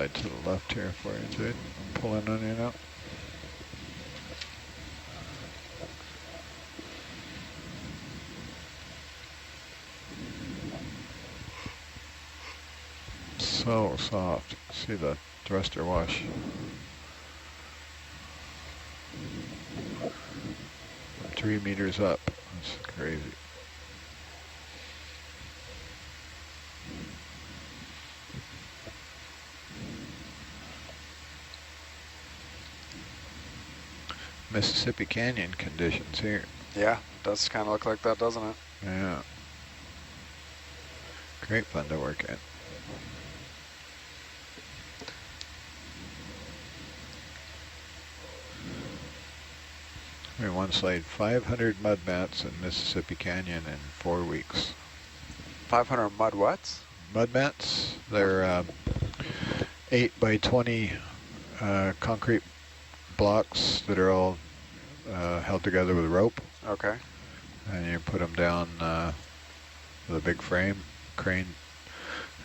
slide to the left here for you, Jade. Pull in on you now. So soft. See the thruster wash. I'm 3 meters up. That's crazy. Mississippi Canyon conditions here. Yeah, does kind of look like that, doesn't it? Yeah. Great fun to work at. We once slayed 500 mud mats in Mississippi Canyon in 4 weeks. 500 mud wets? Mud mats, they're 8 by 20 concrete blocks that are all held together with rope. Okay. And you put them down with a big crane,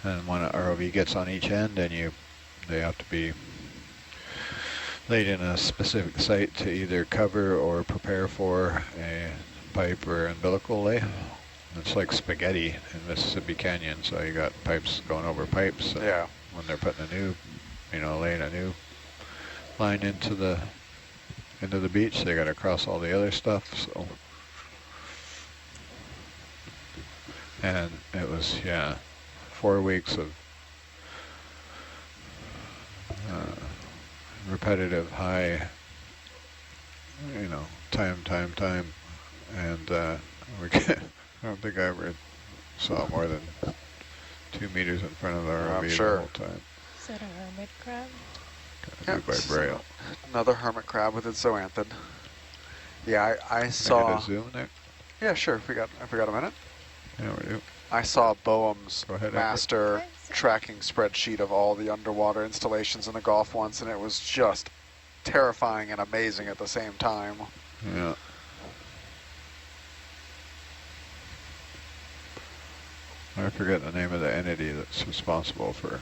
and when an ROV gets on each end, and they have to be laid in a specific site to either cover or prepare for a pipe or umbilical lay. It's like spaghetti in Mississippi Canyon, so you got pipes going over pipes. Yeah. When they're putting a new, laying a new line into the beach, they got to cross all the other stuff. So, and it was 4 weeks of repetitive high, time, and I don't think I ever saw more than 2 meters in front of the ROV sure. the whole time. Is that a hermit crab? Gotta do by braille. Another hermit crab with its zoanthid. Yeah, I saw. Get a zoom there? Yeah, sure. If we got a minute. Yeah, we do. I saw Boeum's Go ahead, master tracking spreadsheet of all the underwater installations in the Gulf once, and it was just terrifying and amazing at the same time. Yeah. I forget the name of the entity that's responsible for.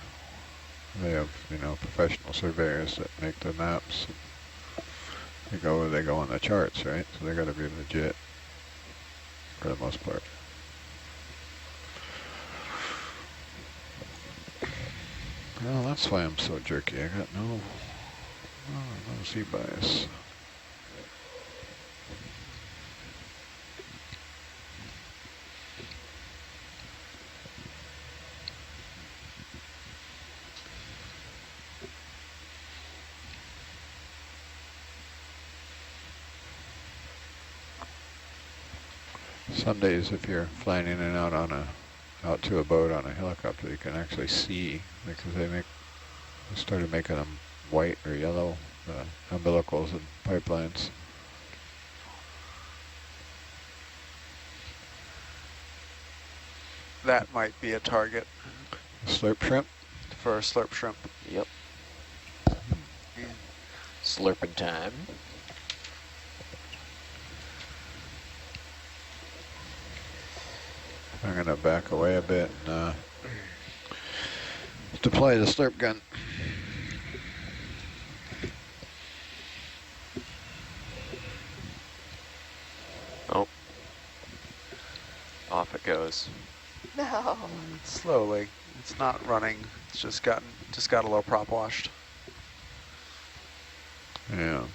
They have, professional surveyors that make the maps. They go on the charts, right? So they got to be legit for the most part. Well, that's why I'm so jerky. I got no Z bias. Some days, if you're flying in and out to a boat on a helicopter, you can actually see, because they started making them white or yellow, the umbilicals and pipelines. That might be a target. Slurp shrimp? For a slurp shrimp. Yep. Slurping time. I'm going to back away a bit and deploy the slurp gun. Oh. Off it goes. No. Slowly. It's not running. It's just got a little prop washed. Yeah.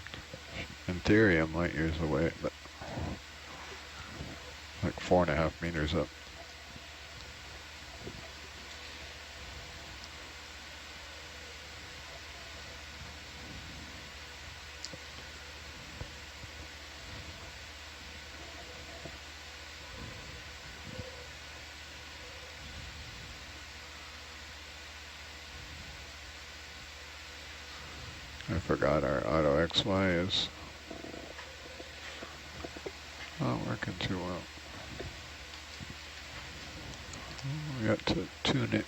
In theory, I'm light years away, but like 4.5 meters up. I forgot our auto XY is not working too well. We got to tune it.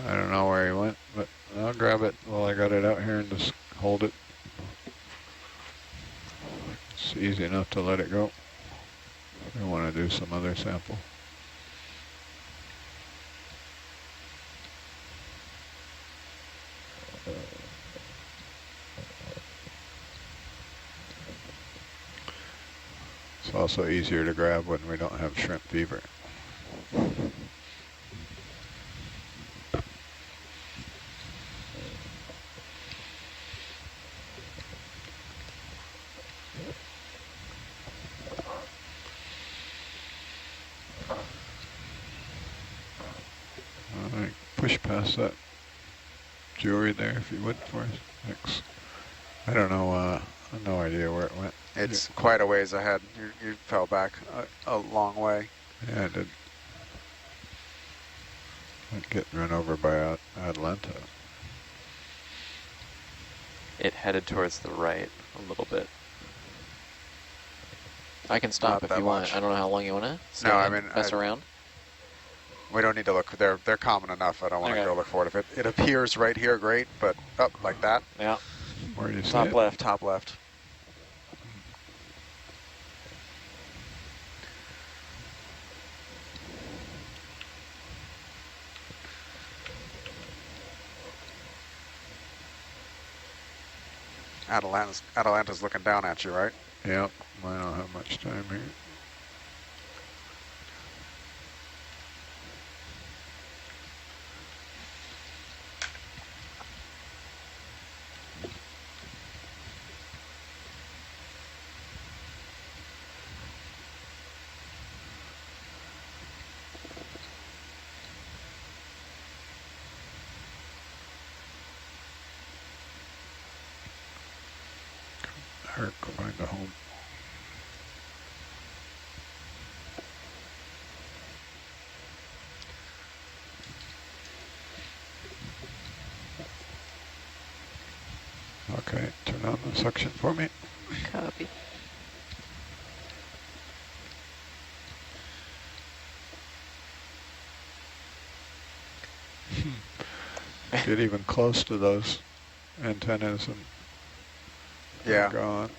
I don't know where he went, but I'll grab it while I got it out here and just hold it. It's easy enough to let it go. I want to do some other sample. also easier to grab when we don't have shrimp fever. All right, push past that jewelry there if you would for us. Thanks. I don't know, no idea where it went. It's quite a ways ahead. You fell back a long way. Yeah, I did. Like getting run over by Atlanta. It headed towards the right a little bit. I can stop Not if that you want. much. I don't know how long you want to No, I mean, mess around. We don't need to look. They're common enough. I don't want to Okay. go look for it. If it appears right here, great. But up like that. Yeah. Where do you see Top it? left. Top left. Atalanta's looking down at you, right? Yep, I don't have much time here. Herc, find a home. Okay, turn on the suction for me. Copy. Get even close to those antennas and Yeah. they're gone.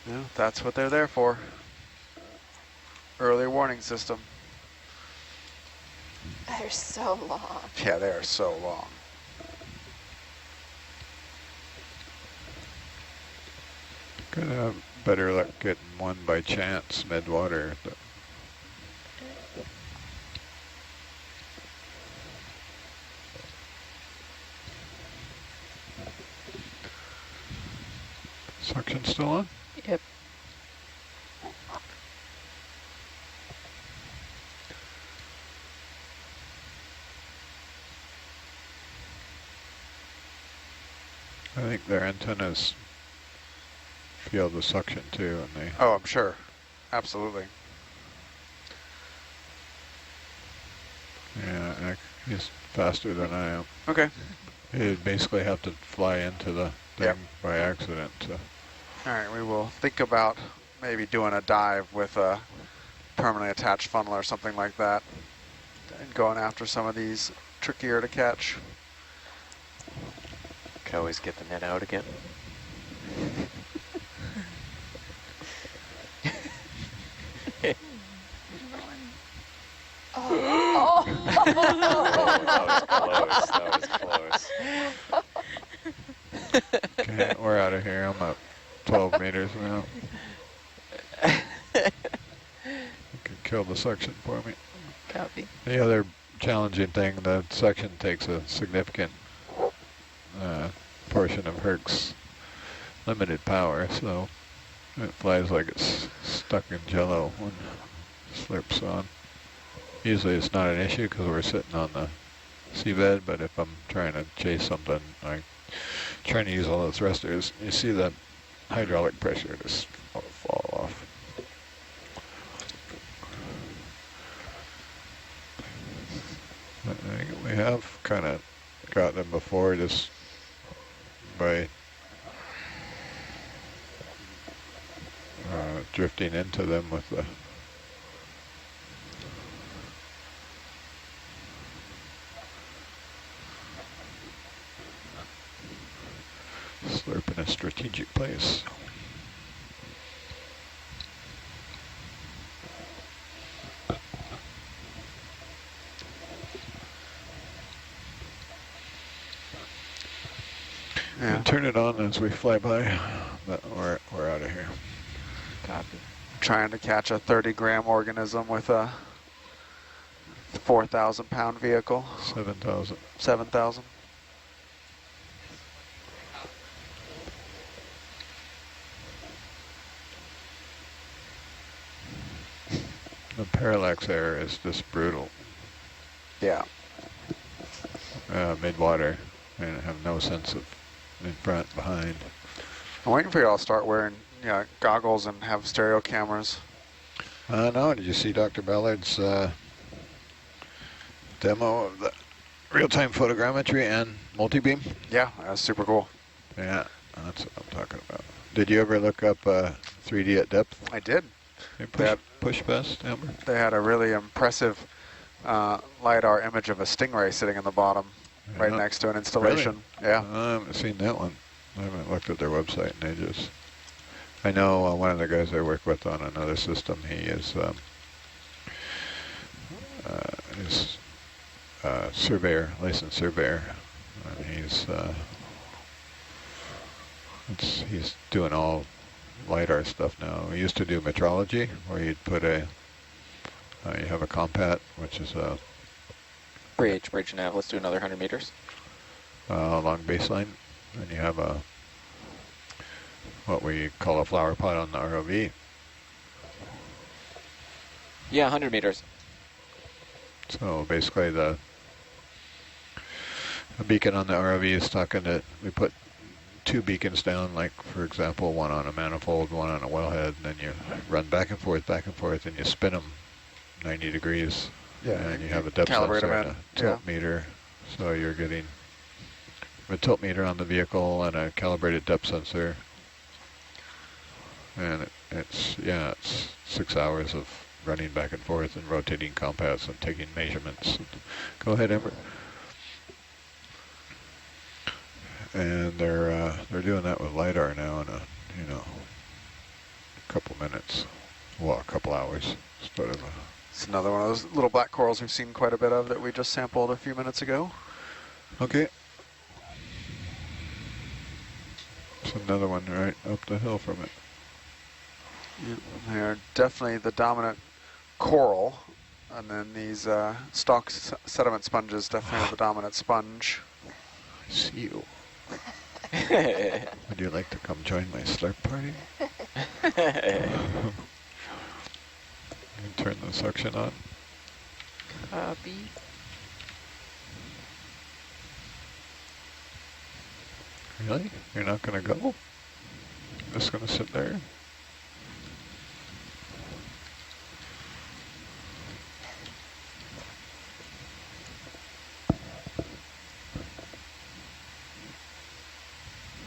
Yeah, that's what they're there for. Early warning system. They're so long. Yeah, they are so long. Could have better luck getting one by chance mid-water. Suction still on? Yep. I think their antennas feel the suction too, and they. Oh, I'm sure. Absolutely. Yeah, he's faster than I am. Okay. He'd basically have to fly into the thing Yep. by accident. So. All right, we will think about maybe doing a dive with a permanently attached funnel or something like that and going after some of these trickier to catch. Can always get the net out again. Oh. That was close. Okay, we're out of here. I'm up 12 meters now. You can kill the suction for me. Copy. The other challenging thing, the suction takes a significant portion of Herc's limited power, so it flies like it's stuck in jello when it slurps on. Usually it's not an issue because we're sitting on the seabed, but if I'm trying to chase something, I'm trying to use all the thrusters, you see that hydraulic pressure just fall off. I think we have kind of got them before just by drifting into them with the slurp in a strategic place. Yeah. And turn it on as we fly by, but we're out of here. Copy. trying to catch a 30-gram organism with a 4,000-pound vehicle. 7,000. 7,000. The parallax error is just brutal. Yeah. Mid-water, and have no sense of in front, behind. I'm waiting for you all to start wearing goggles and have stereo cameras. No, did you see Dr. Ballard's demo of the real-time photogrammetry and multi-beam? Yeah, that's super cool. Yeah, that's what I'm talking about. Did you ever look up 3D at depth? I did. Hey, They push best, Amber? They had a really impressive LiDAR image of a stingray sitting in the bottom, right Yeah. next to an installation. Really? Yeah. I haven't seen that one. I haven't looked at their website in ages. I know one of the guys I work with on another system, he is surveyor, licensed surveyor, and he's doing all LiDAR stuff now. We used to do metrology, where you'd put you have a compat, which is a Bridge nav. Let's do another 100 meters. long baseline, and you have what we call a flower pot on the ROV. Yeah, 100 meters. So basically the beacon on the ROV is talking to, we put 2 beacons down, like for example, one on a manifold, one on a wellhead, and then you run back and forth, and you spin them 90 degrees. Yeah, And you have a depth calibrate sensor them and in. a tilt meter. So you're getting a tilt meter on the vehicle and a calibrated depth sensor. And it's 6 hours of running back and forth and rotating compats and taking measurements. Go ahead, Amber. And they're doing that with LiDAR now in a couple minutes, well, a couple hours instead of It's another one of those little black corals we've seen quite a bit of that we just sampled a few minutes ago. Okay. It's another one right up the hill from it. Yep. They're definitely the dominant coral, and then these stalk sediment sponges definitely the dominant sponge. I see you. Would you like to come join my slurp party? You turn the suction on. Copy. Really? You're not going to go? Just going to sit there?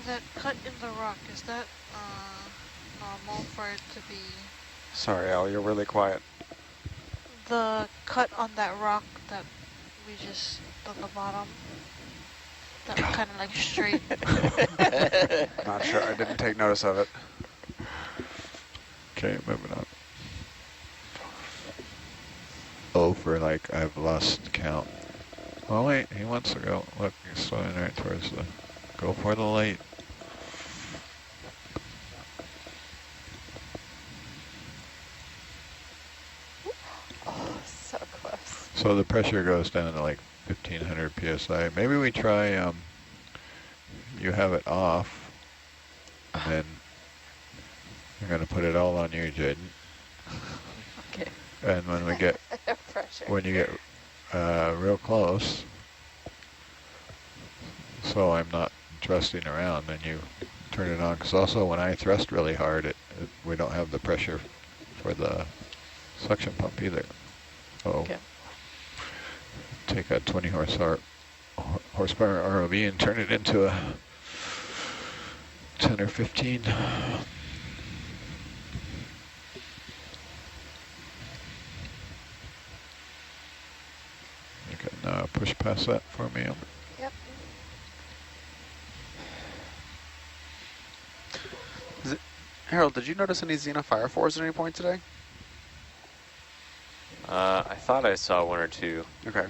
That cut in the rock, is that normal for it to be? Sorry, Al, you're really quiet. The cut on that rock that we just on the bottom, that kind of like straight. Not sure, I didn't take notice of it. Okay, moving on. Oh, for like, I've lost count. Oh wait, he wants to go. Look, he's swimming right towards the, go for the light. Oh, so close. So the pressure goes down to like 1500 PSI. Maybe we try, you have it off, and then you're going to put it all on you, Jaden. Okay. And when we get, Pressure. when you get real close, so I'm not thrusting around, then you turn it on. Because also when I thrust really hard, we don't have the pressure for the suction pump either. Oh. Okay. Take a 20 horsepower ROV and turn it into a 10 or 15. You can push past that for me. Yep. Harold, did you notice any xenophyrophores at any point today? I thought I saw 1 or 2, Okay.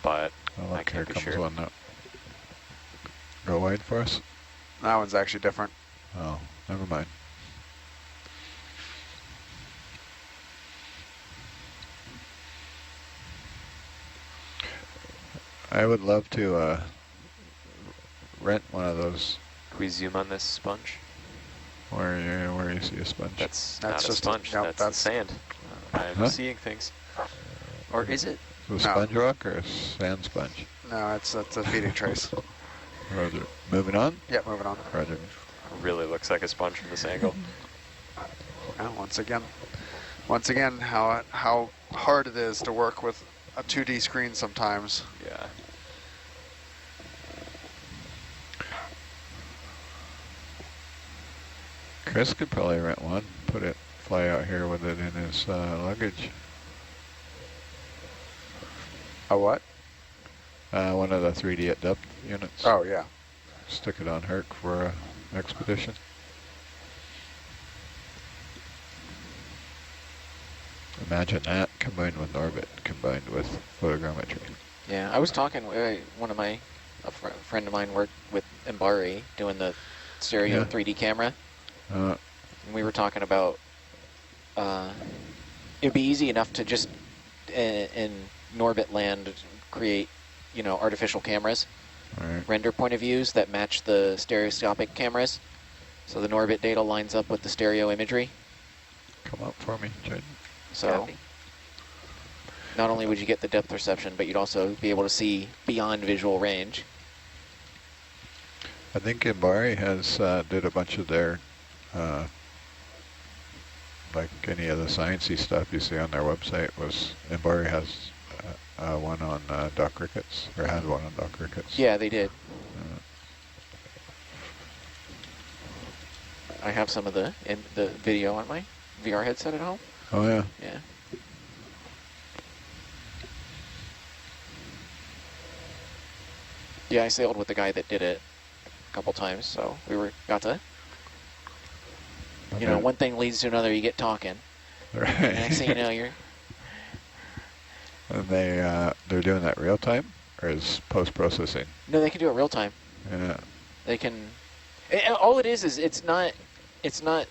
but Oh, I look, here can't be comes sure. one now. Go wide for us? That one's actually different. Oh, never mind. I would love to rent one of those Can we zoom on this sponge? where you see a sponge. That's That's not a just a- sponge. nope, that's that's- the sand. I'm Huh? seeing things. Or is it? A sponge rock or a sand sponge? No, it's a feeding trace. Roger. Moving on? Yeah, moving on. Roger. Really looks like a sponge from this angle. Now, once again, how hard it is to work with a 2D screen sometimes. Yeah. Chris could probably rent one, fly out here with it in his luggage. A what? One of the 3D at depth units. Oh, yeah. Stick it on Herc for an expedition. Imagine that combined with orbit, combined with photogrammetry. Yeah, I was talking, a friend of mine worked with Mbari doing the stereo Yeah. 3D camera. Uh, And we were talking about, it'd be easy enough to just, in Norbit land, create, artificial cameras, all right. render point of views that match the stereoscopic cameras. So the Norbit data lines up with the stereo imagery. Come up for me, Jaden. So Copy. not only would you get the depth perception, but you'd also be able to see beyond visual range. I think Mbari has did a bunch of their, like any of the sciencey stuff you see on their website was, Mbari has one on Doc Ricketts, or had one on Doc Ricketts. Yeah, they did. I have some of the video on my VR headset at home. Oh yeah. Yeah. Yeah, I sailed with the guy that did it a couple times, so we got to, Okay. one thing leads to another, you get talking. Right. And next thing you know, you're, And they're doing that real time, or is post-processing? no, they can do it real time. Yeah. They can, all it is it's not,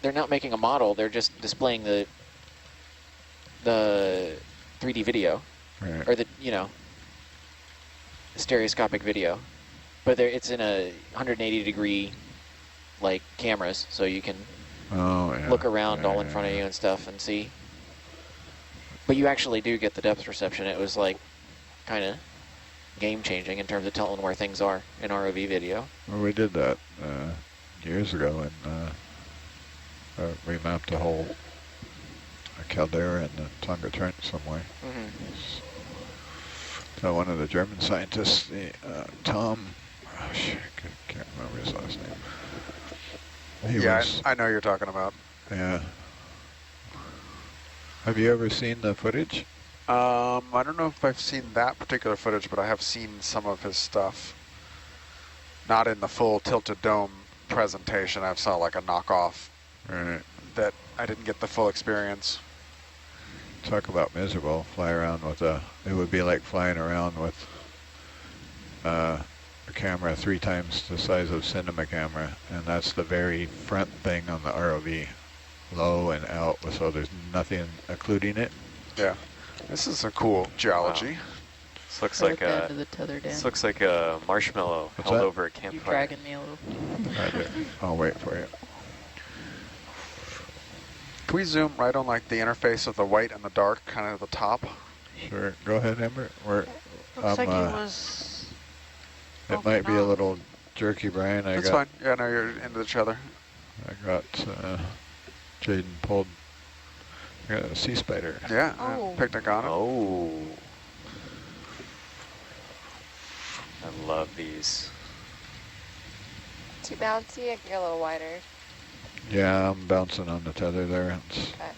they're not making a model, they're just displaying the 3D video, Right. or the stereoscopic video. But it's in a 180 degree, like, cameras, so you can Oh yeah. look around Yeah, all in yeah, front of yeah. you and stuff and see. But you actually do get the depth perception. It was like kind of game changing in terms of telling where things are in ROV video. Well, we did that years ago, and we mapped a whole caldera in the Tonga Trench somewhere. Mm-hmm. So one of the German scientists, Tom, oh shit, I can't remember his last name. He Yeah, was, I know you're talking about. yeah. Have you ever seen the footage? I don't know if I've seen that particular footage, but I have seen some of his stuff. Not in the full tilted dome presentation. I've saw like a knockoff Right. that I didn't get the full experience. Talk about miserable. Fly around with it would be like flying around with a camera 3 times the size of cinema camera, and that's the very front thing on the ROV. Low and out, so there's nothing occluding it. Yeah, this is a cool geology. Wow. This looks Right like at the end a of the tether dam. this looks like a marshmallow What's held that? over a You're campfire. dragging me a little. Right there. I'll wait for you. Can we zoom right on like the interface of the white and the dark, kind of at the top? Sure. Go ahead, Amber. Looks like it was. It might be a little jerky, Brian. That's fine. Yeah, no, you're into each other. I got Jaden pulled. I got a sea spider. Yeah, Oh. picnic on it. Oh. I love these. Too bouncy? I can go a little wider. Yeah, I'm bouncing on the tether there. It's, Okay.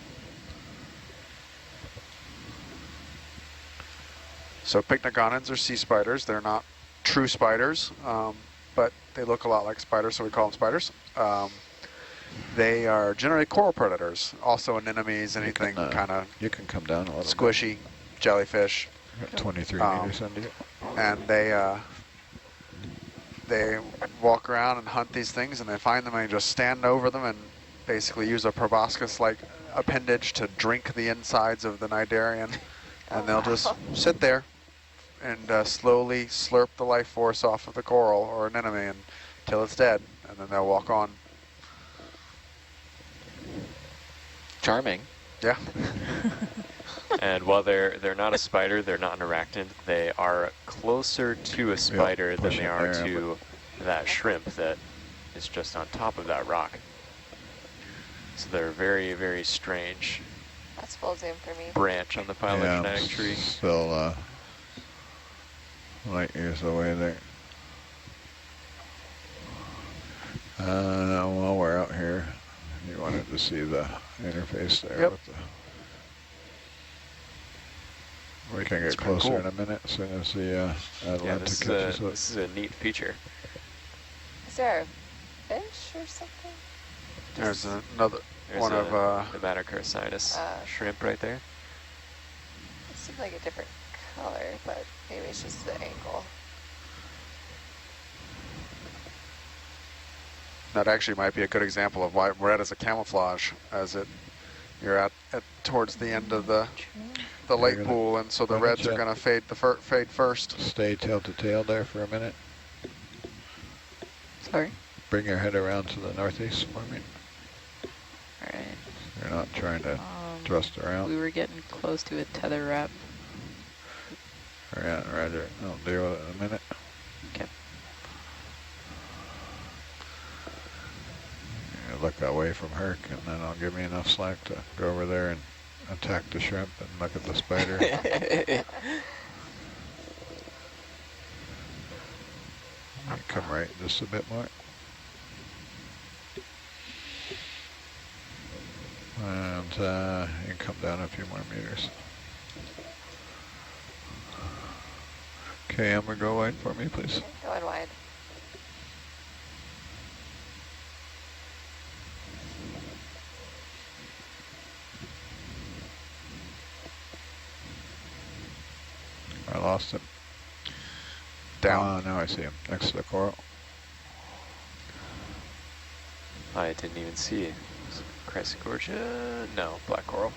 So picnogonins are sea spiders. They're not true spiders, but they look a lot like spiders, so we call them spiders. They are generally coral predators, also anemones, anything kind of you can come down a little squishy, jellyfish, bit. Got 23 meters under you. and they walk around and hunt these things, and they find them and just stand over them and basically use a proboscis-like appendage to drink the insides of the cnidarian, and they'll just sit there and slowly slurp the life force off of the coral or an enemy until it's dead, and then they'll walk on. Charming. Yeah. And while they're not a spider, they're not an arachnid, they are closer to a spider than they are to that shrimp that is just on top of that rock. So they're very, very strange That's full zoom for me. branch on the phylogenetic tree. Still light years away there. While we're out here, you wanted to see the interface there. Yep. With we can get It's pretty closer cool. in a minute as soon as the Yeah, Atlanta catches up. this is a neat feature. Is there a fish or something? There's another There's one a of hematochrysinus shrimp right there. It seems like a different color, but maybe it's just the angle. that actually might be a good example of why red is a camouflage, as you're at towards the end of the lake pool, and so the why don't reds are you- going to fade first. Stay tail to tail there for a minute. Sorry. Bring your head around to the northeast for me. All right. You're not trying to thrust around. We were getting close to a tether wrap. Yeah, roger. I'll deal with it in a minute. Okay. Yeah, look away from Herc, and then I'll give me enough slack to go over there and attack the shrimp and look at the spider. Come right just a bit more. And you can come down a few more meters. Okay, Amber, go wide for me, please. Going wide. I lost him. Down. Now I see him next to the coral. I didn't even see Chrysogorgia. No, black coral.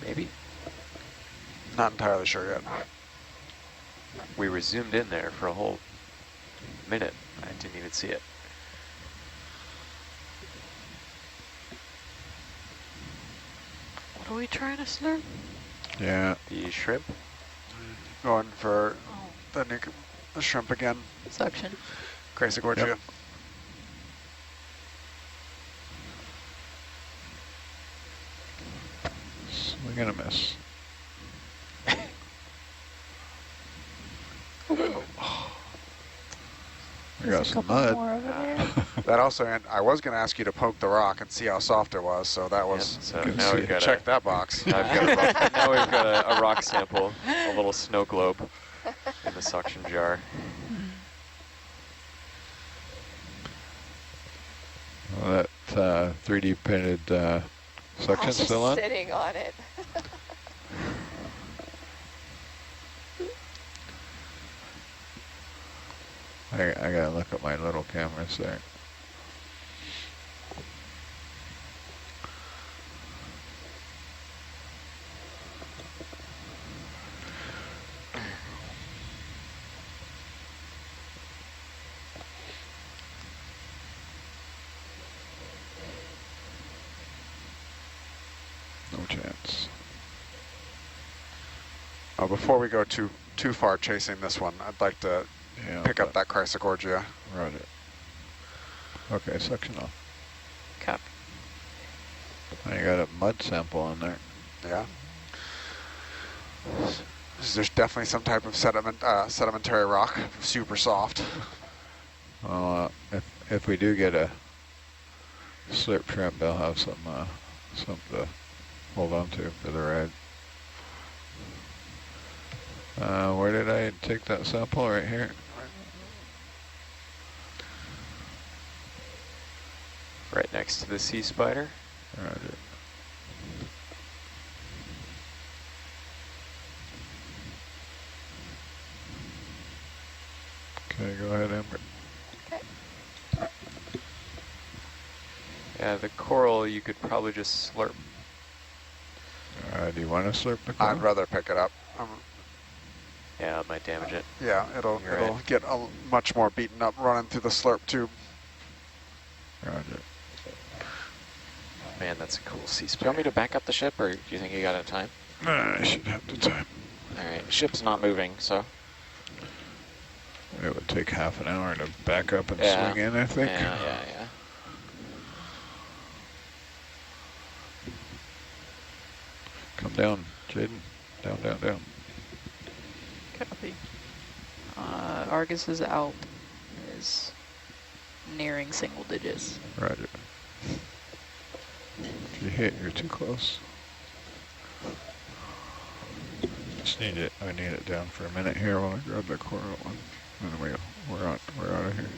Maybe. Not entirely sure yet. We were zoomed in there for a whole minute. I didn't even see it. What are we trying to slurp? Yeah, The shrimp. Going for Oh, the shrimp again. Suction. Chrysogorgia. Yep. swing and a miss. I got some mud. More over there. That also, and I was going to ask you to poke the rock and see how soft it was, so that was, So Good now see we've it. got check that box. now we've got a rock sample, a little snow globe in the suction jar. Well, that 3D printed suction Just still on? sitting on it. I gotta look at my little cameras there. No chance. Before we go too far chasing this one, I'd like to Yeah, pick up that Chrysogorgia. Roger. Okay, suction off. Copy. I got a mud sample in there. Yeah. There's definitely some type of sedimentary rock, super soft. If we do get a slurp shrimp, they'll have some to hold on to for the ride. Where did I take that sample? Right here. Right next to the sea spider. Roger. Okay, go ahead, Amber. Okay. Yeah, the coral you could probably just slurp. Do you want to slurp the coral? I'd rather pick it up. Yeah, it might damage it. Yeah, it'll You're it'll right. get much more beaten up running through the slurp tube. Roger. Man, that's a cool sea Do you spider. want me to back up the ship, or do you think you got enough time? I should have the time. All right, ship's not moving, so. It would take half an hour to back up and Yeah. swing in, I think. Yeah. Come down, Jaden. Down, down, down. Copy. Argus's ALP is nearing single digits. Roger. If you hit, you're too close. Just need it. I need it down for a minute here while I grab the coral one. And then we're out of here.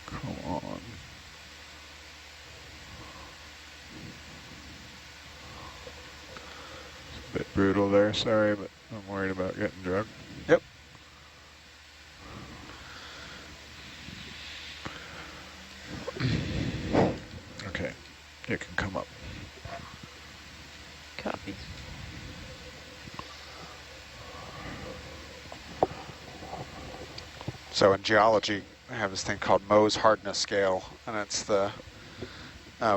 Come on. It's a bit brutal there, sorry, but I'm worried about getting drugged. Yep. Okay, you can come up. Copy. So in geology, I have this thing called Mohs hardness scale, and it's the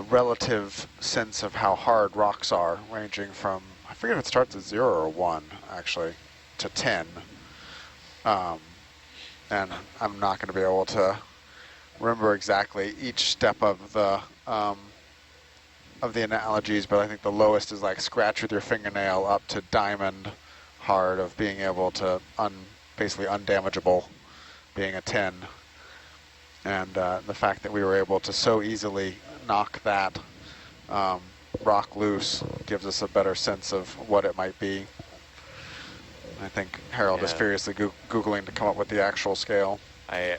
relative sense of how hard rocks are, ranging from, I forget if it starts at 0 or 1, actually, to 10. And I'm not going to be able to remember exactly each step of the analogies, but I think the lowest is like scratch with your fingernail up to diamond hard of being able to basically undamageable, being a 10. And the fact that we were able to so easily knock that rock loose gives us a better sense of what it might be. I think Harold is furiously Googling to come up with the actual scale. I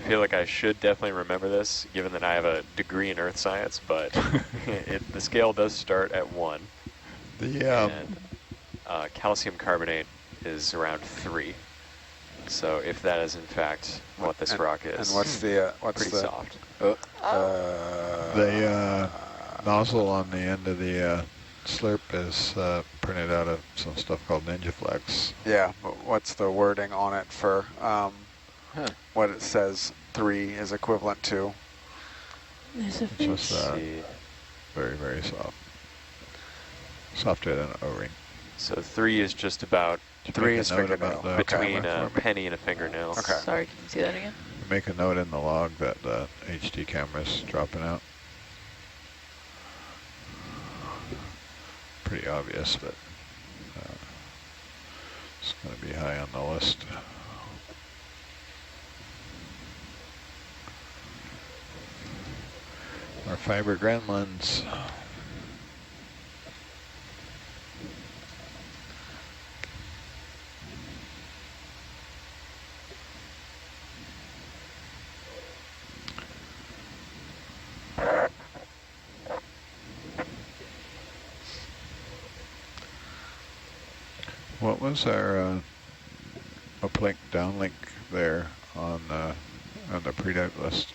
feel like I should definitely remember this, given that I have a degree in earth science, but the scale does start at 1. And calcium carbonate is around 3. So if that is in fact what this rock is, and what's the pretty soft. The nozzle on the end of the slurp is printed out of some stuff called NinjaFlex. Yeah, but what's the wording on it for what it says 3 is equivalent to? There's a It's fish. just very, very soft. Softer than an O-ring. So 3 is just about 3 is note fingernail. about the between camera a for me. penny and a fingernail. Okay. Sorry, can you see that again? Make a note in the log that the HD camera's dropping out. Pretty obvious, but it's going to be high on the list. Our fiber gremlins. What was our uplink, downlink there on the pre-dive list?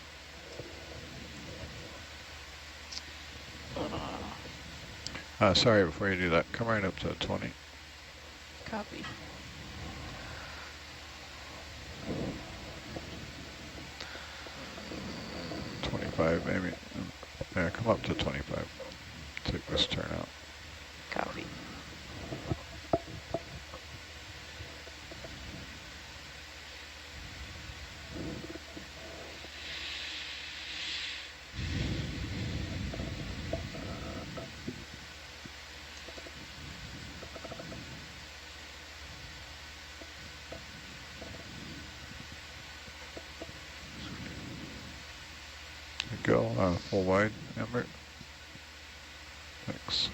Sorry, before you do that, come right up to 20. Copy. $25 maybe. Yeah, come up to 25. Take this turn out. Copy. Go full wide, Amber. Thanks.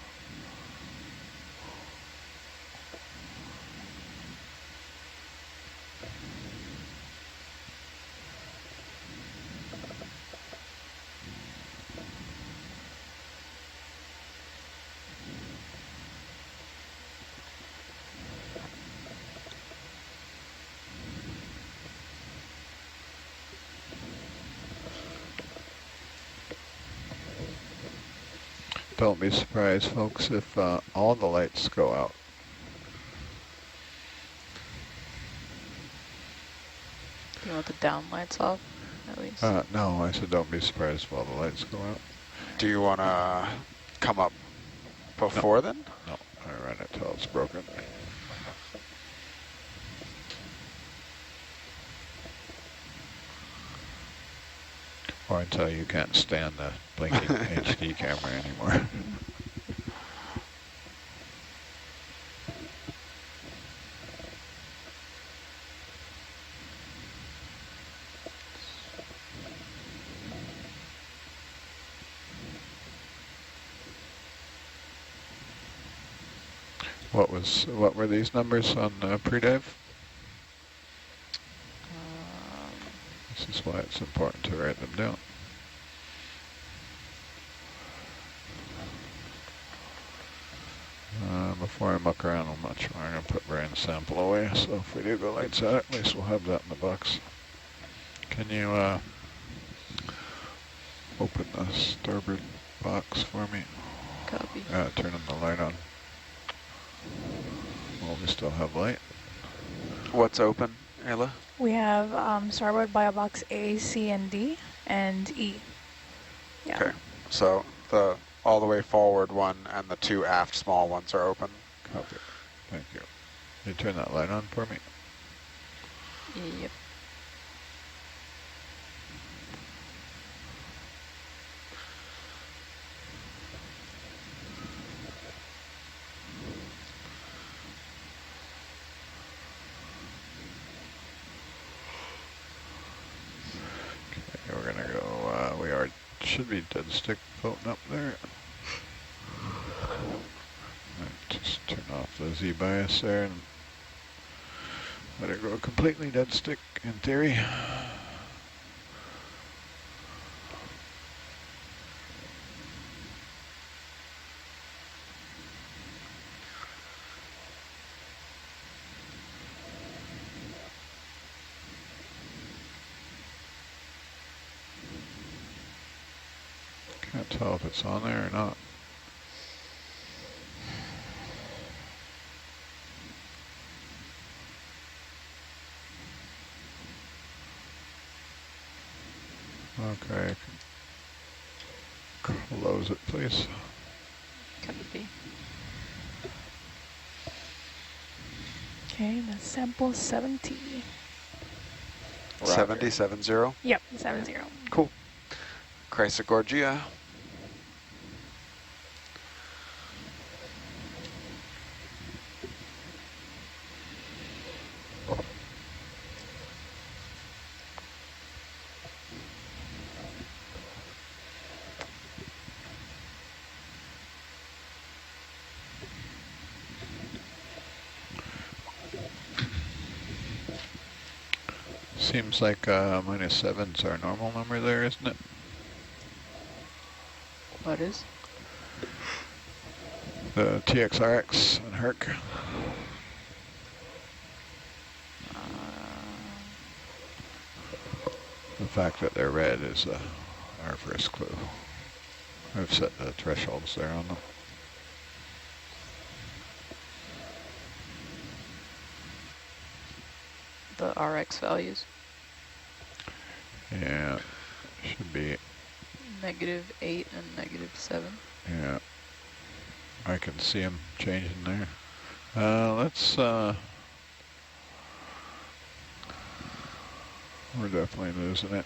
Don't be surprised, folks, if all the lights go out. Do you want the down lights off, at least? No, I said don't be surprised if all the lights go out. Do you want to come up before then? No, I run it till it's broken. Or until you can't stand the blinking HD camera anymore. What were these numbers on pre-dive? This is why it's important to write them down. Before I muck around on much more, I'm going to put brain sample away, so if we do go lights out, at least we'll have that in the box. Can you open the starboard box for me? Copy. Turn the light on. Well, we still have light. What's open, Ayla? We have starboard bio box A, C, and D, and E. Yeah. Okay, so the all the way forward one and the two aft small ones are open. Copy. Thank you. Can you turn that light on for me? Yep. Okay, we're gonna go, should be dead stick floating up there. Just turn off the Z bias there and let it go completely dead stick in theory. Can't tell if it's on there or not. Okay, close it, please. Copy. Okay, the sample 70. 70. Yep, 70. Cool. Chrysogorgia. Seems like -7's our normal number there, isn't it? What is? The TXRX and Herc. The fact that they're red is our first clue. I've set the thresholds there on them. The RX values? Yeah, should be. -8 and -7. Yeah, I can see them changing there. Let's. We're definitely losing it.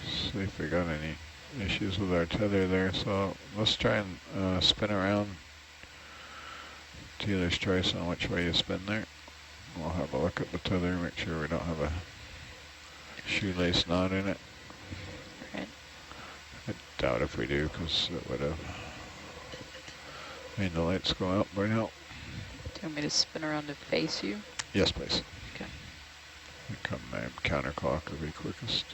See if we got any issues with our tether there. So let's try and spin around. Dealer's choice on which way you spin there. We'll have a look at the tether, make sure we don't have a shoelace knot in it. Right. I doubt if we do, because it would have made the lights go out by now. Do you want me to spin around to face you? Yes, please. Okay. Come counterclock would be quickest.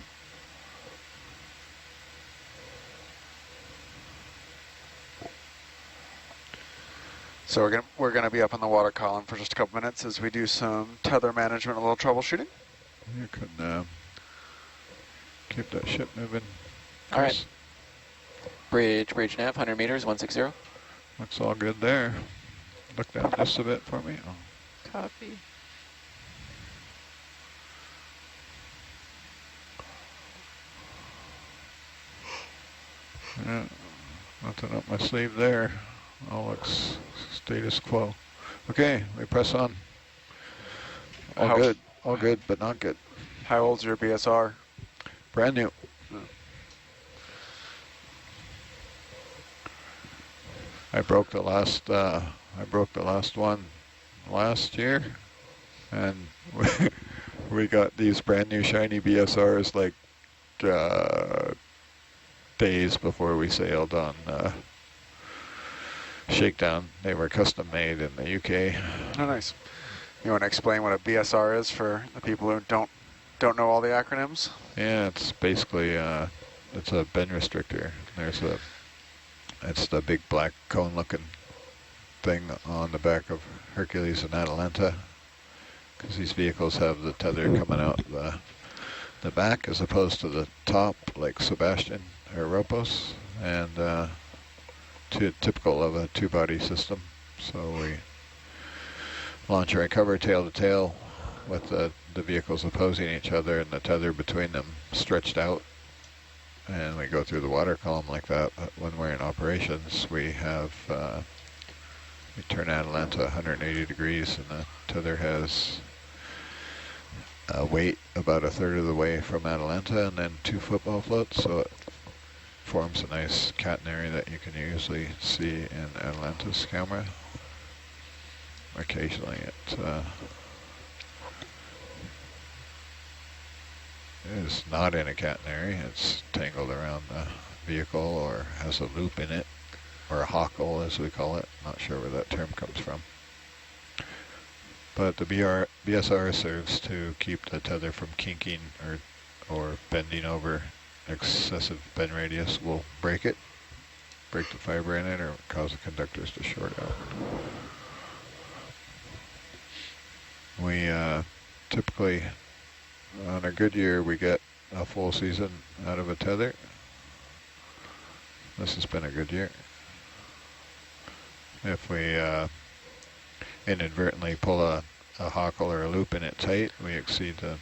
So we're gonna be up in the water column for just a couple minutes as we do some tether management, a little troubleshooting. You can keep that ship moving. All right. Bridge nav, 100 meters, 160. Looks all good there. Look down just a bit for me. Oh. Copy. Yeah, nothing up my sleeve there. All looks status quo. Okay, we press on. All good. All good, but not good. How old's your BSR? Brand new. I broke the last one last year, and we got these brand new shiny BSRs like days before we sailed on Shakedown. They were custom made in the UK. Oh, nice. You want to explain what a BSR is for the people who don't know all the acronyms? Yeah, it's basically it's a bend restrictor. It's the big black cone-looking thing on the back of Hercules and Atalanta, because these vehicles have the tether coming out the back as opposed to the top, like Sebastian or Ropos, and typical of a two-body system. So we launch and recover tail to tail with the vehicles opposing each other and the tether between them stretched out. And we go through the water column like that. But when we're in operations, we have, we turn Atalanta 180 degrees, and the tether has a weight about a third of the way from Atalanta and then 2 football floats. So it forms a nice catenary that you can usually see in Atalanta's camera. Occasionally it is not in a catenary. It's tangled around the vehicle or has a loop in it, or a hockle as we call it. Not sure where that term comes from. But the BSR serves to keep the tether from kinking or bending over. Excessive bend radius will break it, break the fiber in it, or cause the conductors to short out. We typically, on a good year, we get a full season out of a tether. This has been a good year. If we inadvertently pull a hockle or a loop in it tight, we exceed the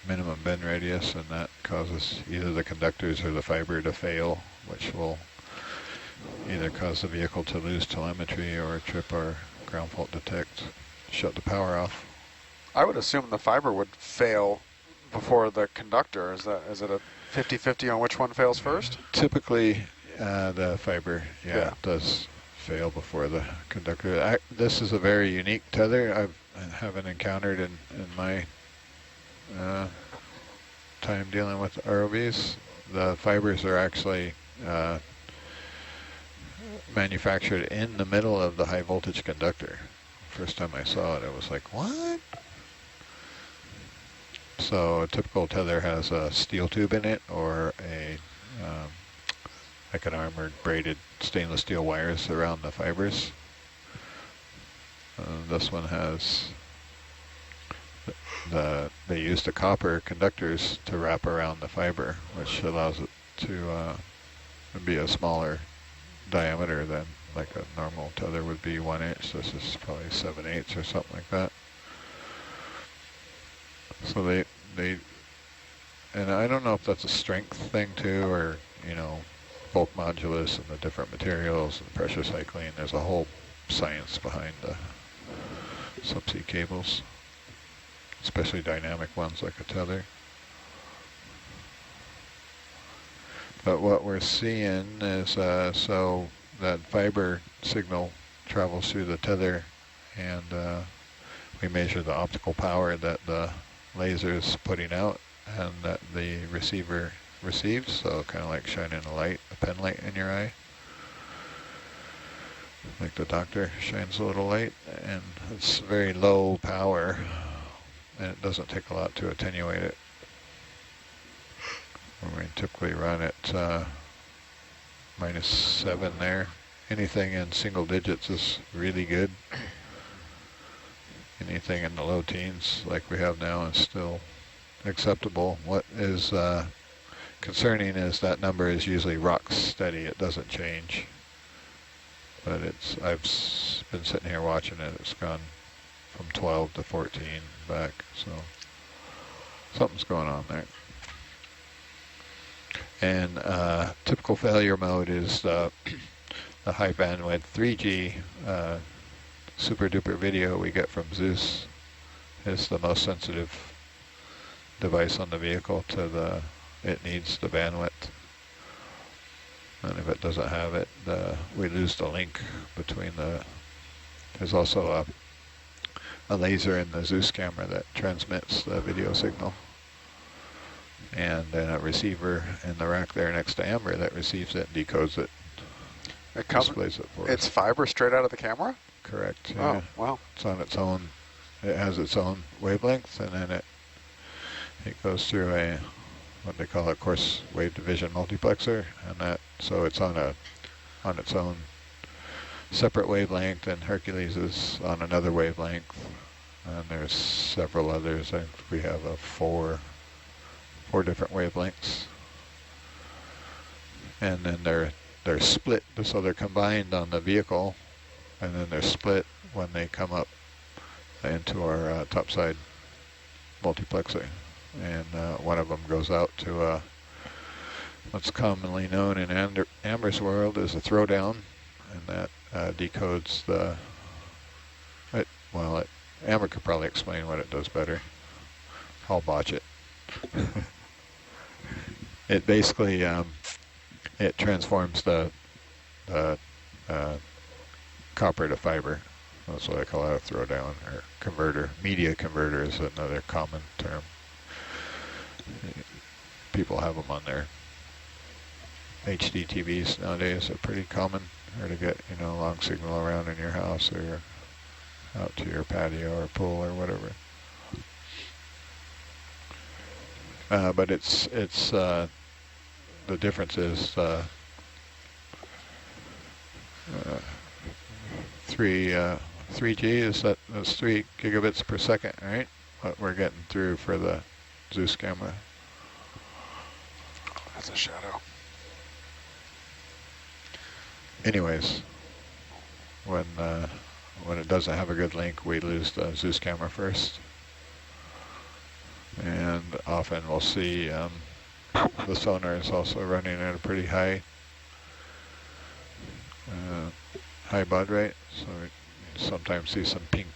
minimum bend radius, and that causes either the conductors or the fiber to fail, which will either cause the vehicle to lose telemetry or trip our ground fault detect, shut the power off. I would assume the fiber would fail before the conductor. Is it a 50-50 on which one fails first? Typically, the fiber, does fail before the conductor. This is a very unique tether I haven't encountered in my time dealing with ROVs. The fibers are actually manufactured in the middle of the high voltage conductor. First time I saw it, I was like, what? So a typical tether has a steel tube in it, or a like an armored braided stainless steel wires around the fibers. This one has they use the copper conductors to wrap around the fiber, which allows it to be a smaller diameter than like a normal tether would be 1 inch. This is probably 7/8 or something like that. So they, and I don't know if that's a strength thing too, or, you know, bulk modulus and the different materials and pressure cycling. There's a whole science behind the subsea cables, especially dynamic ones like a tether. But what we're seeing is, so that fiber signal travels through the tether, and we measure the optical power that the laser is putting out and that the receiver receives, so kind of like shining a light, a pen light in your eye. Like the doctor shines a little light, and it's very low power, and it doesn't take a lot to attenuate it. We typically run at -7 there. Anything in single digits is really good. Anything in the low teens like we have now is still acceptable. What is concerning is that number is usually rock steady. It doesn't change. But I've been sitting here watching it. It's gone from 12 to 14 back. So something's going on there. And typical failure mode is the high bandwidth 3G super duper video we get from Zeus is the most sensitive device on the vehicle to it needs the bandwidth. And if it doesn't have it, we lose the link between there's also a laser in the Zeus camera that transmits the video signal. And then a receiver in the rack there next to Amber that receives it and decodes it. It comes, displays it for it's us. fiber straight out of the camera? Correct. Yeah. Oh, wow. It's on its own. It has its own wavelength, and then it goes through what they call a coarse wave division multiplexer, and so it's on its own separate wavelength, and Hercules is on another wavelength, and there's several others. I think we have four different wavelengths, and then they're split, so they're combined on the vehicle, and then they're split when they come up into our topside multiplexer. And one of them goes out to what's commonly known in Amber's world as a throwdown, and that decodes Amber could probably explain what it does better. I'll botch it. It basically it transforms the copper to fiber. That's what I call it, a throwdown or converter. Media converter is another common term. People have them on their HD TVs nowadays. They're pretty common, or to get long signal around in your house or out to your patio or pool or whatever. But it's the difference is 3G is that's 3 gigabits per second, right? What we're getting through for the Zeus camera. That's a shadow. Anyways, when it doesn't have a good link, we lose the Zeus camera first, and often we'll see the sonar is also running at a pretty high baud rate, so we sometimes see some pink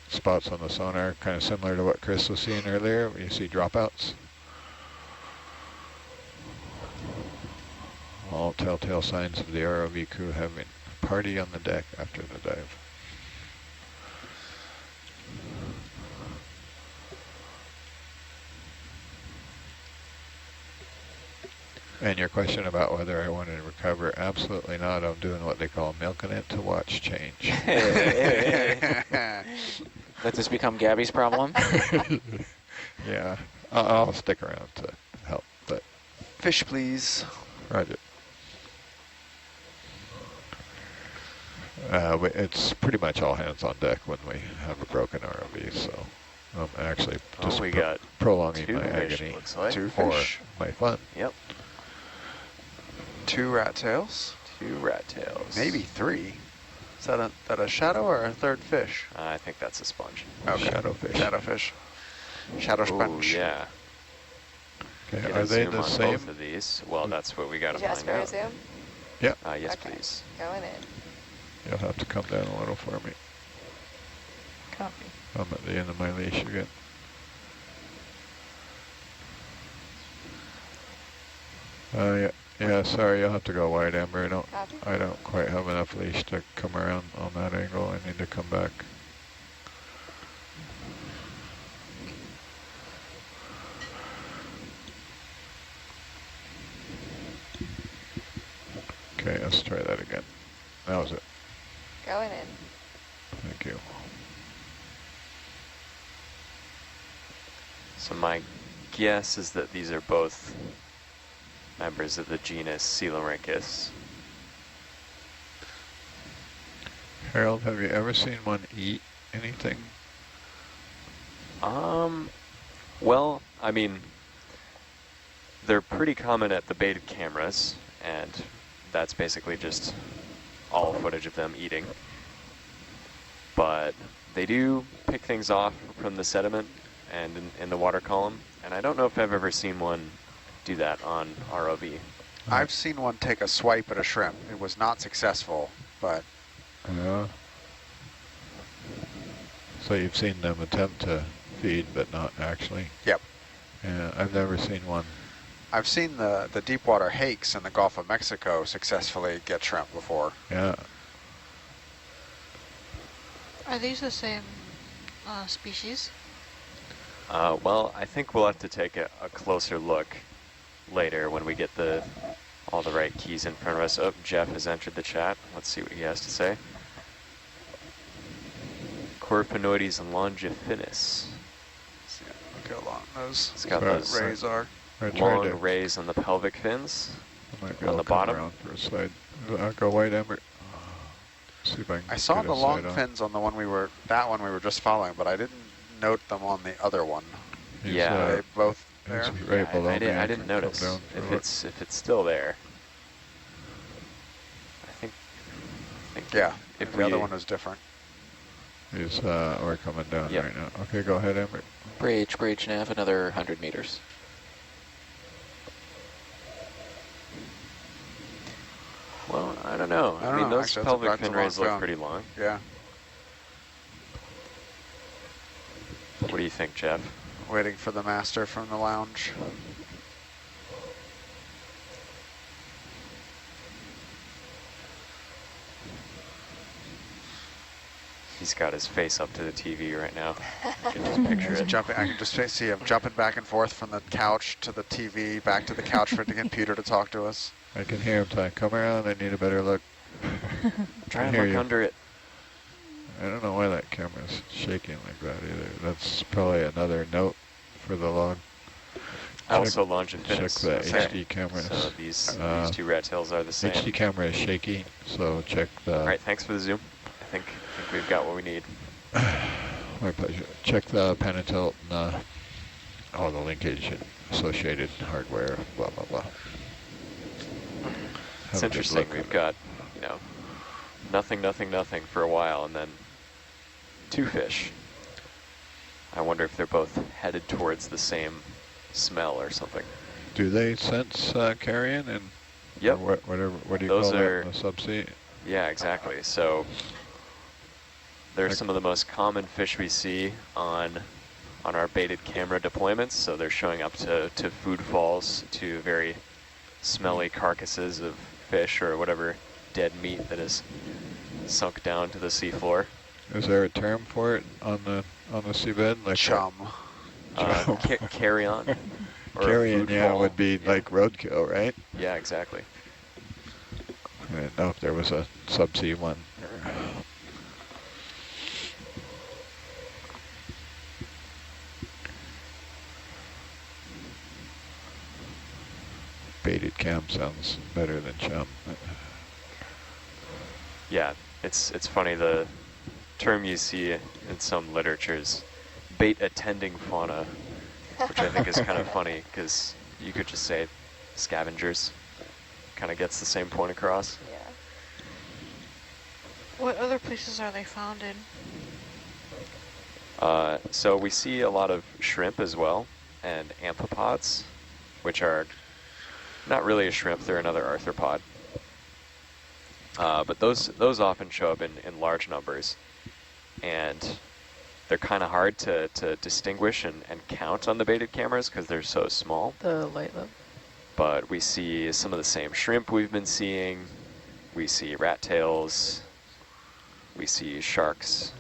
spots on the sonar, kind of similar to what Chris was seeing earlier, where you see dropouts. All telltale signs of the ROV crew having a party on the deck after the dive. And your question about whether I wanted to recover, absolutely not. I'm doing what they call milking it to watch change. Let this become Gabby's problem. Yeah, I'll stick around to help, but Fish, please. Roger. It's pretty much all hands on deck when we have a broken ROV, so I'm actually just we got prolonging 2 my fish, agony looks like. 2 for fish. my fun. Yep, 2 rat tails. 2 rat tails. Maybe 3. Is that a shadow or a third fish? I think that's a sponge. Okay. Shadowfish. Shadowfish. Shadow Oh sponge. yeah. Okay, Get are a they zoom the on same? both of these. Well, that's what we got Did to you ask find for a out. zoom? Yeah, Yes, Okay. please. Going in. you'll have to come down a little for me. Copy. I'm at the end of my leash again. Yeah, sorry, you'll have to go wide, Amber. Copy. I don't quite have enough leash to come around on that angle. I need to come back. Okay, let's try that again. That was it. Going in. Thank you. So my guess is that these are both members of the genus Coelurhynchus. Harold, have you ever seen one eat anything? Well, I mean, they're pretty common at the baited cameras, and that's basically just all footage of them eating. But they do pick things off from the sediment and in the water column, and I don't know if I've ever seen one do that on ROV. I've seen one take a swipe at a shrimp. It was not successful, but Yeah. So you've seen them attempt to feed, but not actually? yep. Yeah, I've never seen one. I've seen the deep water hakes in the Gulf of Mexico successfully get shrimp before. Yeah. Are these the same species? Well, I think we'll have to take a closer look later when we get all the right keys in front of us. Oh, Jeff has entered the chat. Let's see what he has to say. Corpinoides longifinus. See how long those It's got Sorry. those rays are. I tried long to. rays on the pelvic fins. I might be on able the to come bottom. around for a slide. Go white, Amber. See if I can I saw get the a long slide on. fins on the one we were just following, but I didn't note them on the other one. He's, Yeah. Are they both he's there? right Yeah, below I me. didn't can come notice down for a if look. it's still there. I think Yeah. if the we other one was different. He's we're coming down Yep. right now. Okay, go ahead, Amber. Bridge nav, another 100 meters. Well, I don't know. I don't mean, know. those Actually, that's pelvic that's a fin long rays look fin. pretty long. Yeah. What do you think, Jeff? Waiting for the master from the lounge. He's got his face up to the TV right now. I can just picture He's it. jumping. I can just see him jumping back and forth from the couch to the TV, back to the couch for the computer to talk to us. I can hear him saying, come around, I need a better look. Try and hear look you. under it. I don't know why that camera's shaking like that either. That's probably another note for the log. Also Check longifinus. the Okay. HD cameras. So these Uh, two rat tails are the same. HD camera is shaky, so check the... All right, thanks for the zoom. I think we've got what we need. My pleasure. Check the Panatilt and all the linkage and associated hardware, blah, blah, blah. It's Have a good interesting. look We've at it. got, nothing for a while, and then two fish. I wonder if they're both headed towards the same smell or something. Do they sense carrion and Yep. or what do you Those call are- that in the subsea? Yeah, exactly. So they're Like- some of the most common fish we see on our baited camera deployments. So they're showing up to food falls, to very smelly carcasses of fish or whatever dead meat that is sunk down to the seafloor. Is there a term for it on the seabed? Like Chum. Carrion. or a carrion, food yeah, fall. would be Yeah. like roadkill, right? Yeah, exactly. I didn't know if there was a subsea one. Baited cam sounds better than chum. Yeah, it's funny, the term you see in some literatures, bait attending fauna, which I think is kind of funny because you could just say scavengers. Kind of gets the same point across. Yeah. What other places are they found in? So we see a lot of shrimp as well, and amphipods, which are not really a shrimp, they're another arthropod. But those often show up in large numbers, and they're kind of hard to distinguish and count on the baited cameras because they're so small. The light look. But we see some of the same shrimp we've been seeing. We see rat tails. We see sharks.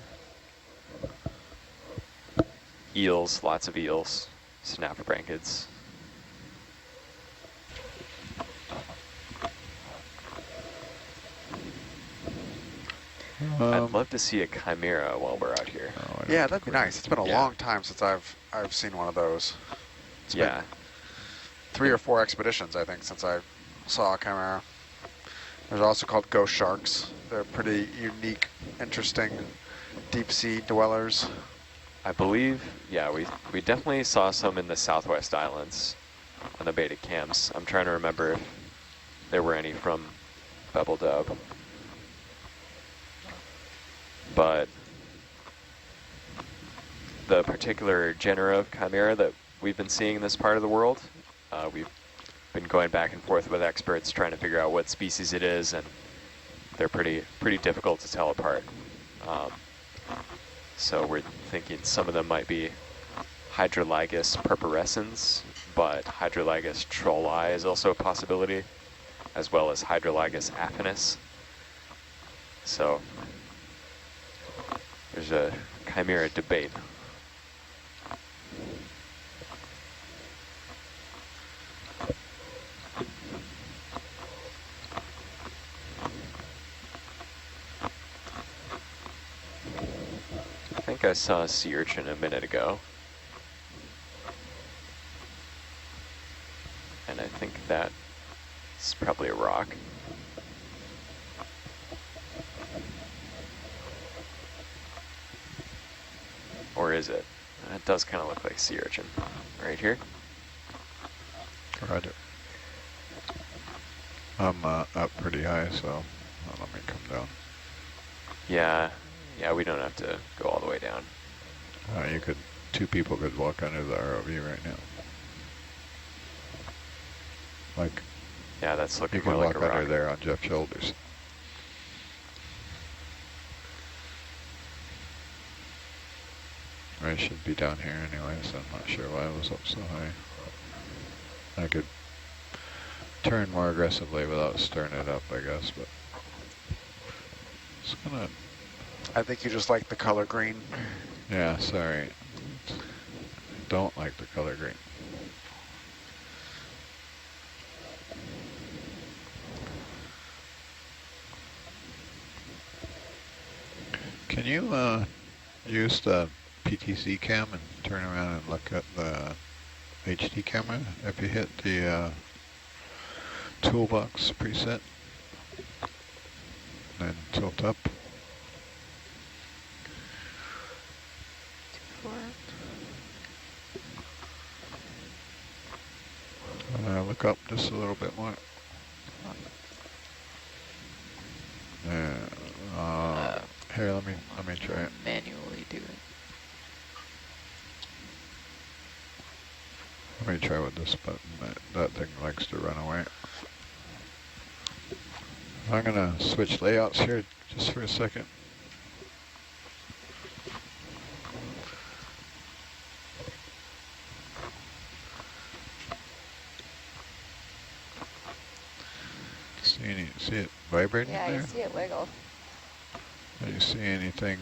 Eels, lots of eels. Snapperbranchids. I'd love to see a chimera while we're out here. Yeah, that'd be nice. It's been a Yeah. long time since I've seen one of those. It's Yeah. been 3 or 4 expeditions, I think, since I saw a chimera. There's also called ghost sharks. They're pretty unique, interesting deep sea dwellers. I believe, yeah, we definitely saw some in the Southwest Islands. on the beta cams. I'm trying to remember if there were any from Bubble Dub. But the particular genera of chimera that we've been seeing in this part of the world, we've been going back and forth with experts trying to figure out what species it is, and they're pretty difficult to tell apart. So we're thinking some of them might be Hydrolagus purpurescens, but Hydrolagus trolli is also a possibility, as well as Hydrolagus affinis. So there's a chimera debate. I think I saw a sea urchin a minute ago. And I think that it's probably a rock. Or is it? That does kind of look like sea urchin. Right here. Roger. I'm up pretty high, so let me come down. Yeah, we don't have to go all the way down. Two people could walk under the ROV right now. Like, Yeah, that's looking you could more walk like a rock. under there on Jeff's shoulders. I should be down here anyway, so I'm not sure why I was up so high. I could turn more aggressively without stirring it up, I guess, but it's gonna... I think you just like the color green. Yeah, sorry. Don't like the color green. Can you use the PTZ cam and turn around and look at the HD camera if you hit the toolbox preset? Then tilt up. Look up just a little bit more. Here, let me try it. Manually do it. Let me try with this button. That thing likes to run away. I'm gonna switch layouts here just for a second. See it vibrating Yeah, there? you see it wiggle. Do you see anything?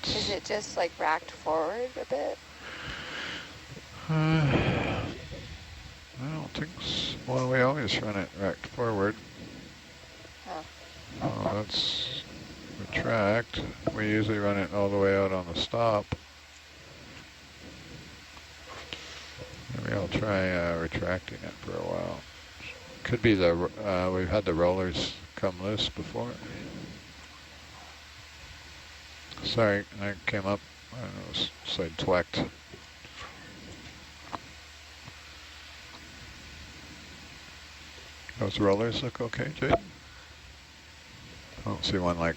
Is it just like racked forward a bit? I don't think so. Well, we always run it racked forward. Oh. Oh, that's retract. We usually run it all the way out on the stop. Maybe I'll try retracting it for a while. Could be we've had the rollers come loose before. Sorry, I came up, I was side-twacked. Those rollers look okay, Jade? I don't see one like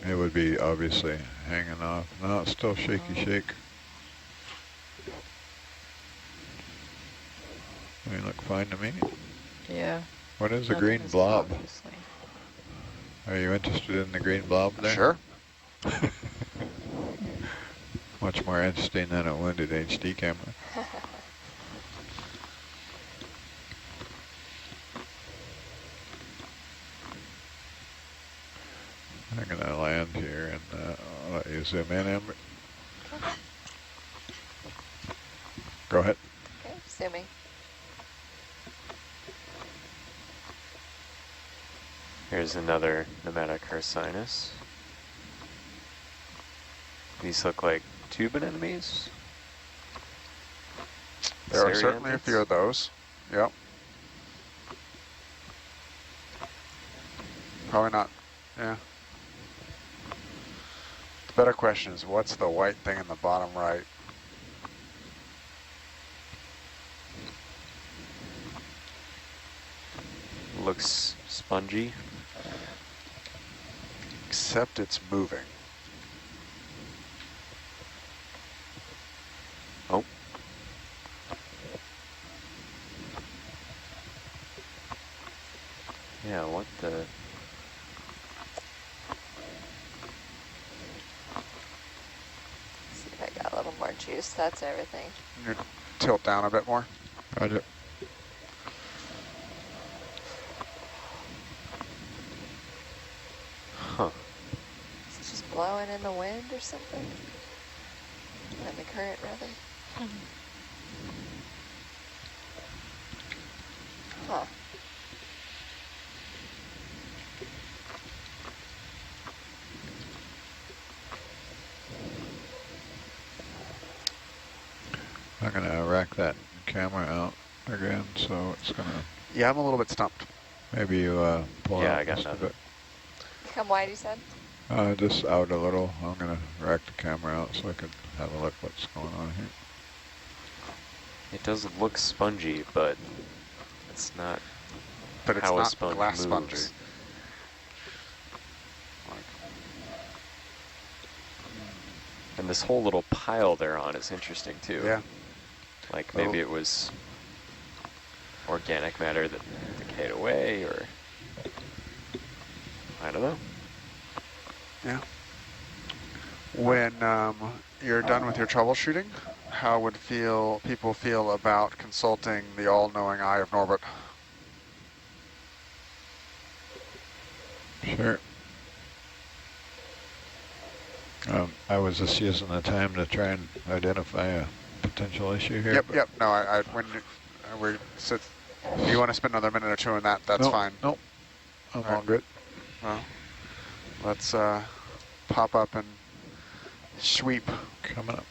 it would be obviously hanging off. No, it's still shaky shake. They look fine to me. Yeah. What is the Nothing green is blob? obviously. Are you interested in the green blob there? Sure. Much more interesting than a wounded HD camera. I'm going to land here and I'll let you zoom in, Amber. Go ahead. Okay, zooming. Here's another pneumatic Hercinus. These look like tube anemones. There are certainly a few of those. Yep. Probably not. Yeah. The better question is, what's the white thing in the bottom right? Looks spongy. Except it's moving. Oh. Yeah, what the... See if I got a little more juice. That's everything. You tilt down a bit more. Roger. Huh. Is it just blowing in the wind or something? In the current, rather? Huh. I'm gonna rack that camera out again, so it's gonna. Yeah, I'm a little bit stumped. Maybe you pull Yeah, out I got just a nothing. bit. Come wide, you said? Just out a little. I'm gonna rack the camera out so I can have a look what's going on here. It does look spongy, but it's not But it's how a not sponge glass moves. spongy. And this whole little pile they're on is interesting too. Yeah. Like maybe it was organic matter that decayed away, or I don't know. Yeah. When you're done with your troubleshooting, how would people feel about consulting the all-knowing eye of Norbert? Sure. I was just using the time to try and identify a potential issue here. Yep. No, when we sit, if you want to spend another minute or two on that, that's fine. Nope. I'm all right. good. Well, let's pop up and sweep. Coming up.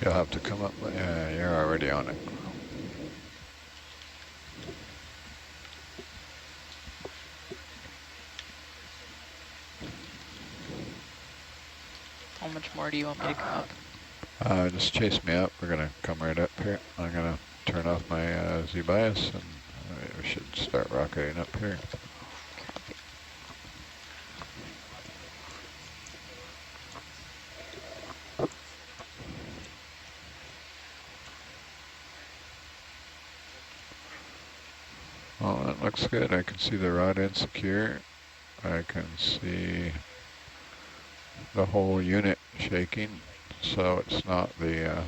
You'll have to come up. Yeah, you're already on it. How much more do you want me to come up? Just chase me up. We're gonna come right up here. I'm gonna turn off my Z bias, and we should start rocketing up here. Well, that looks good. I can see the rod end secure. I can see the whole unit shaking, so it's not the,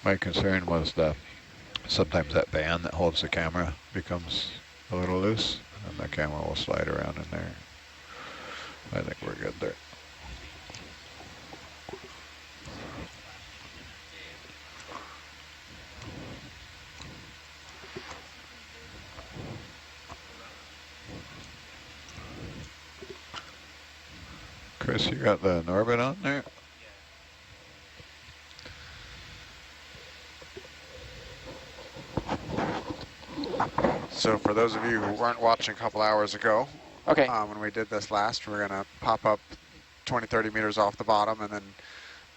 my concern was that sometimes that band that holds the camera becomes a little loose, and the camera will slide around in there. I think we're good there. Chris, you got the Norbit on there? So for those of you who weren't watching a couple hours ago, Okay. when we did this last, we're going to pop up 20, 30 meters off the bottom and then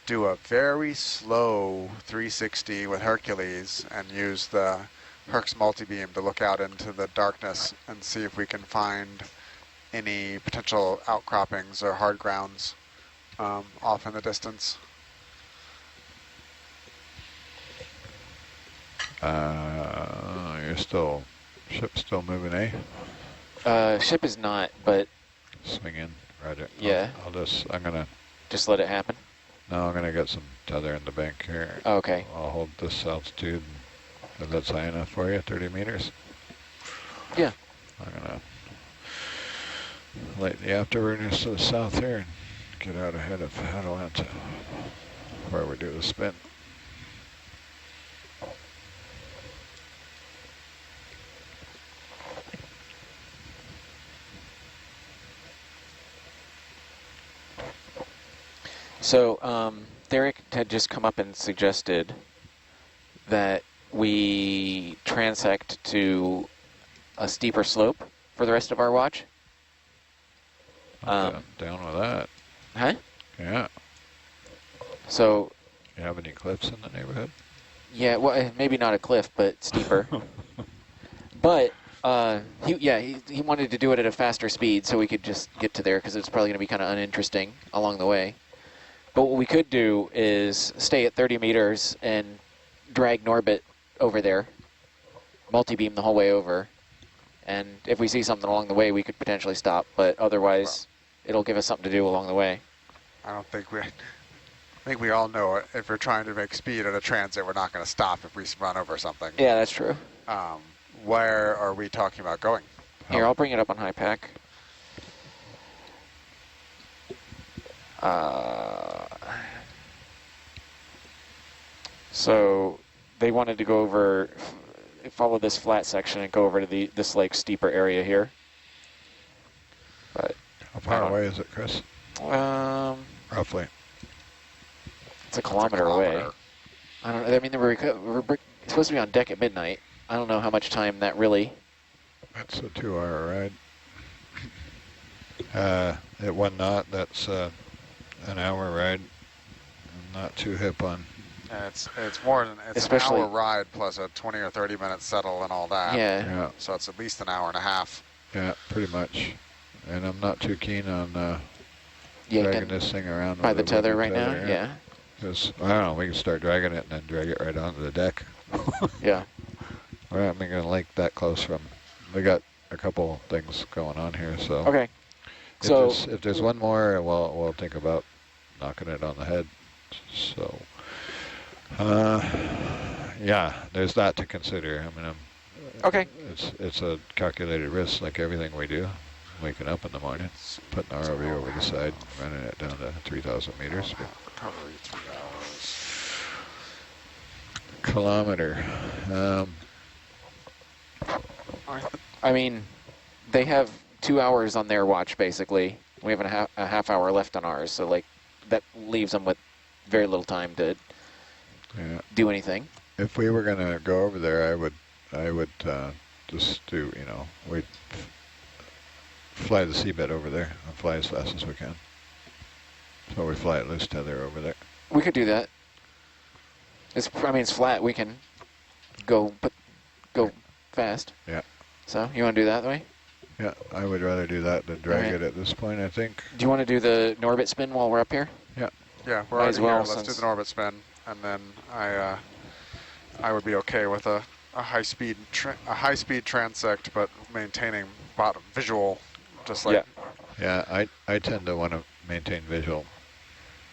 do a very slow 360 with Hercules and use the Herc's multi-beam to look out into the darkness and see if we can find any potential outcroppings or hard grounds off in the distance. You're still, ship's still moving, eh? Ship is not, but Swing in, roger. Yeah. I'm gonna, just let it happen. no, I'm gonna get some tether in the bank here. Okay. I'll hold this altitude, if that's high enough for you, 30 meters. Yeah. I'm gonna light the afterburners to the south here and get out ahead of Atalanta where we do the spin. So Derek had just come up and suggested that we transect to a steeper slope for the rest of our watch. I'm down with that. Huh? Yeah. So, You have any cliffs in the neighborhood? yeah, well, maybe not a cliff, but steeper. But he wanted to do it at a faster speed so we could just get to there because it's probably going to be kind of uninteresting along the way. But what we could do is stay at 30 meters and drag Norbit over there, multi-beam the whole way over. And if we see something along the way, we could potentially stop. But otherwise, it'll give us something to do along the way. I think we all know it. If we're trying to make speed at a transit, we're not going to stop if we run over something. Yeah, that's true. Where are we talking about going? Here, I'll bring it up on high pack. So they wanted to go over, follow this flat section and go over to this like steeper area here. But How far away is it, Chris? Roughly. It's a kilometer away. I don't know. I mean, we're supposed to be on deck at midnight. I don't know how much time that really. That's a 2-hour ride. At 1 knot, that's an hour ride. I'm not too hip on. It's more than Especially, an hour ride plus a 20 or 30 minute settle and all that. Yeah. So it's at least an hour and a half. Yeah, pretty much. And I'm not too keen on Yeah, dragging this thing around by with the a tether right tether, now. Yeah. Because, I don't know, we can start dragging it and then drag it right onto the deck. Yeah. We're not going to link that close from. We got a couple things going on here, so. Okay. If there's one more, we'll think about knocking it on the head. So, yeah, there's that to consider. I mean, Okay. It's a calculated risk, like everything we do. Waking up in the morning, putting the ROV over the side, running it down to 3,000 meters. Probably 3 hours. Kilometer. I mean, they have 2 hours on their watch, basically. We have a half hour left on ours, so like that leaves them with very little time to do anything. If we were going to go over there, I would just do, we'd fly the seabed over there and fly as fast as we can. So we fly at loose tether over there. We could do that. It's flat. We can go fast. Yeah. So you want to do that way? Yeah, I would rather do that than drag it at this point, I think. Do you want to do the Norbit spin while we're up here? Yeah. Yeah, we're already here. Let's do the Norbit spin, and then I would be okay with a high speed transect, but maintaining bottom visual, just like. Yeah, I tend to want to maintain visual.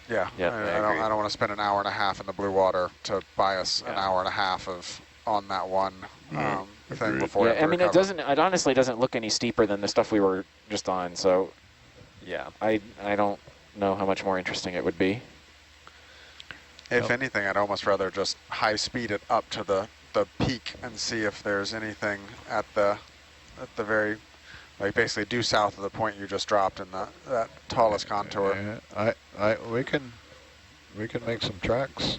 Yeah. I don't want to spend an hour and a half in the blue water to buy us an hour and a half on that one thing before. Yeah, I mean, it honestly doesn't look any steeper than the stuff we were just on. So, yeah, I don't know how much more interesting it would be. If anything, I'd almost rather just high speed it up to the peak and see if there's anything at the very, like basically due south of the point you just dropped in that tallest contour. Yeah, we can make some tracks.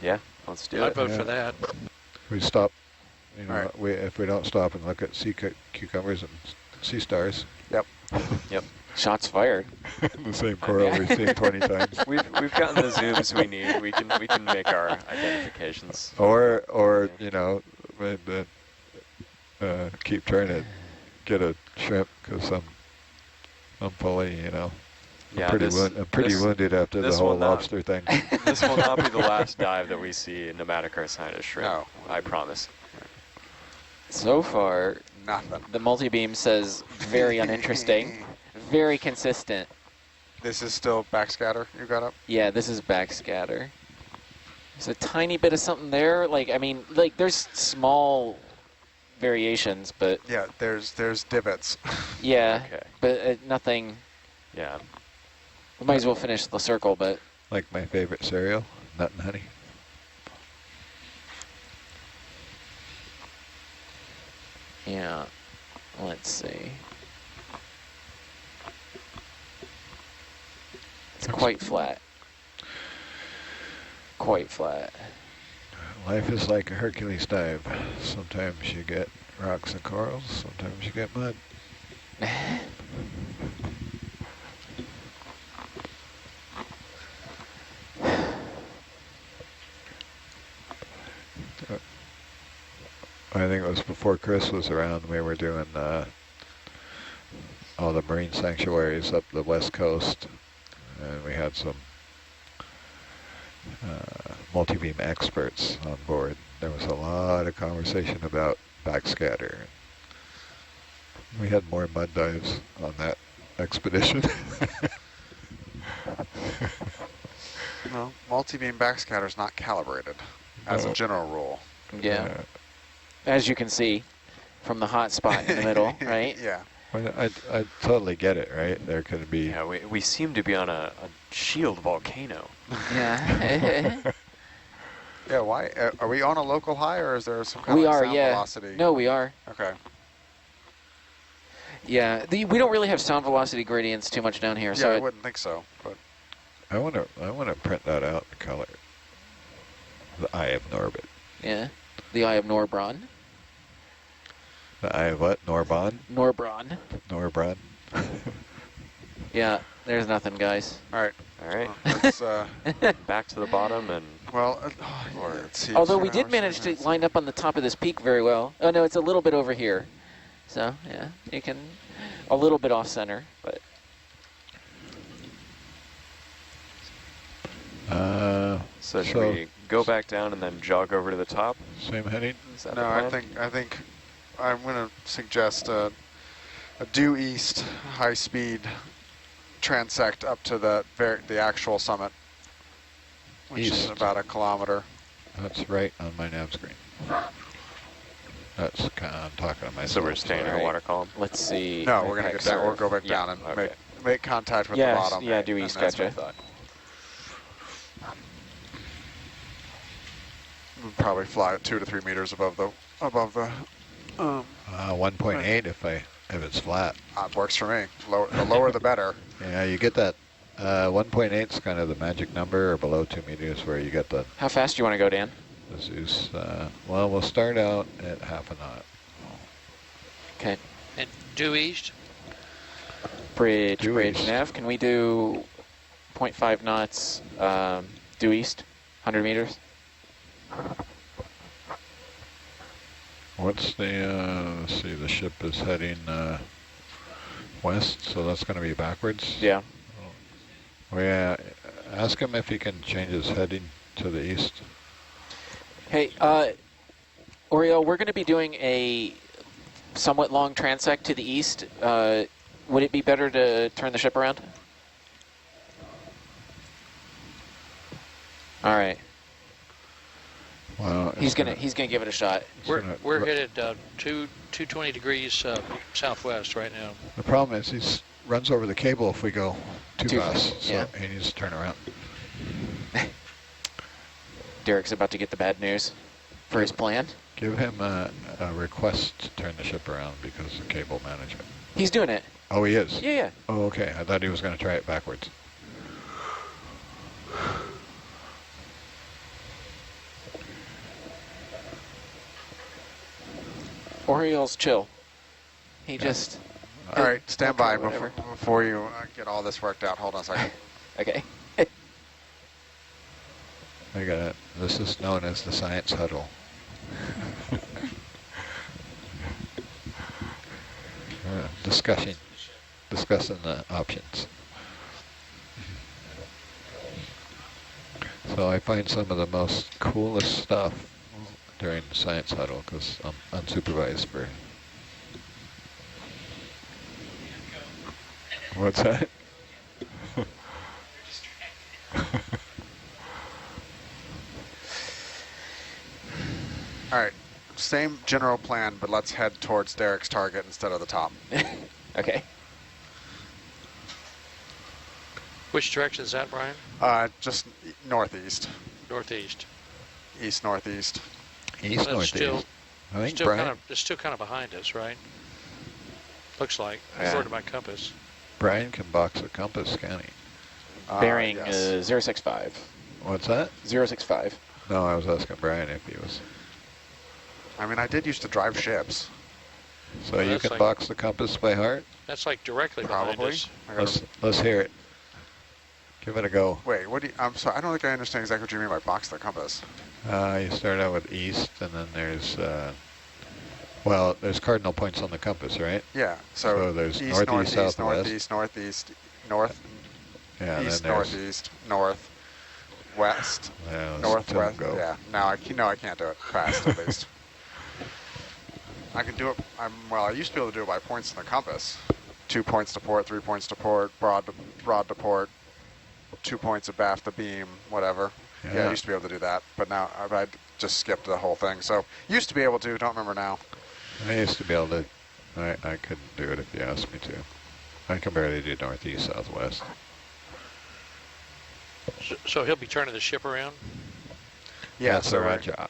Yeah, let's do it. I'd vote for that. We stop. Right. If we don't stop and look at sea cucumbers and sea stars. Yep. Yep. Shots fired. The same coral we've seen 20 times. We've gotten the zooms we need. We can make our identifications. Or keep trying to get a shrimp because some pulley, Yeah, I'm pretty wounded after the whole lobster thing. This will not be the last dive that we see in pneumatic Ursinus shrimp. No. I promise. So far, Nothing. the multi-beam says very uninteresting, very consistent. This is still backscatter you got up? Yeah, this is backscatter. There's a tiny bit of something there. There's small variations, but Yeah, there's divots. yeah, Okay. but nothing. Yeah. We might as well finish the circle, but Like my favorite cereal, nut and honey. yeah, let's see. It's quite flat. quite flat. Life is like a Hercules dive. Sometimes you get rocks and corals, sometimes you get mud. I think it was before Chris was around, we were doing all the marine sanctuaries up the west coast, and we had some multi-beam experts on board. There was a lot of conversation about backscatter. We had more mud dives on that expedition. Well, multi-beam backscatter is not calibrated, as a general rule. Yeah. As you can see from the hot spot in the middle, right? Yeah. Well, I totally get it, right? There could be... Yeah, we seem to be on a shield volcano. Yeah. Yeah, why? Are we on a local high, or is there some kind We of are, sound yeah. velocity? No, we are. Okay. Yeah, we don't really have sound velocity gradients too much down here. Yeah, So I wouldn't think so, but... I want to print that out in color. The eye of Norbit. yeah, the Eye of Norbron. The eye of what? Norbon? Norbron. Norbron? Yeah, there's nothing, guys. All right. All right, Let's, back to the bottom and well, let's see. Although we did manage to line up on the top of this peak very well. Oh no, it's a little bit over here. So yeah, you can a little bit off center, but so should we go back down and then jog over to the top? Same heading? Is that No, the plan? I think I'm going to suggest a due east, high speed transect up to the actual summit, which is East. about 1 kilometer. That's right on my nav screen. That's kind of, I'm talking to myself. So we're staying in Alright. a water column? let's see. No, we're going to get down. We'll go back Yeah, down and okay. make contact with the Yes, bottom. yeah, due and east, that's what I gotcha. thought. We'll probably fly at 2 to 3 meters above the 1.8 if it's flat. works for me. The lower the better. Yeah, you get that 1.8 is kind of the magic number, or below 2 meters, where you get the How fast do you want to go, Dan? Zeus. Well, we'll start out at half a knot. Okay. And due east? Bridge, Due bridge, east. nav. Can we do 0.5 knots due east, 100 meters? What's the, let's see, the ship is heading west, so that's going to be backwards. Yeah. Well, yeah, ask him if he can change his heading to the east. Hey, Oriel, we're going to be doing a somewhat long transect to the east. Would it be better to turn the ship around? All right. Well, He's gonna give it a shot. We're headed 220 degrees southwest right now. The problem is he runs over the cable if we go too Too fast, fast, so yeah. he needs to turn around. Derek's about to get the bad news for his plan. Give him a request to turn the ship around because of cable management. He's doing it. Oh, he is? Yeah, yeah. Oh, okay. I thought he was going to try it backwards. Oriel's chill. He just... All right, stand by whatever. before you get all this worked out. Hold on a second. Okay. I got it. This is known as the science huddle. Discussing the options. So I find some of the most coolest stuff during the science huddle because I'm unsupervised for. What's that? All right, same general plan, but let's head towards Derek's target instead of the top. Okay. Which direction is that, Brian? Just northeast, Northeast. east-northeast. East But northeast. still, I think still Brian, it's still kind of behind us, right? Looks like, Yeah. according to my compass. Brian can box a compass, can he? Bearing Yes. 065. What's that? 065. No, I was asking Brian if he was. I mean, I did used to drive ships. So Well, you that's can like- box the compass by heart? That's like directly behind Probably. us. I gotta- Let's hear it. Give it a go. Wait, what do you, I'm sorry, I don't think I understand exactly what you mean by box the compass. You start out with east, and then there's, well, there's cardinal points on the compass, right? Yeah, so there's east, northeast, northeast, southwest. northeast, northeast, north, Yeah, east, then there's, northeast, north, west, yeah, let's northwest. go. Yeah, no, I can't do it fast at least. I can do it. Well, I used to be able to do it by points in the compass. 2 points to port, 3 points to port, broad to port, 2 points abaft the beam, whatever. Yeah, I used to be able to do that, but now I just skipped the whole thing. So used to be able to, don't remember now. I used to be able to, I couldn't do it if you asked me to. I can barely do northeast, southwest. So he'll be turning the ship around? Yeah, That's so the right job.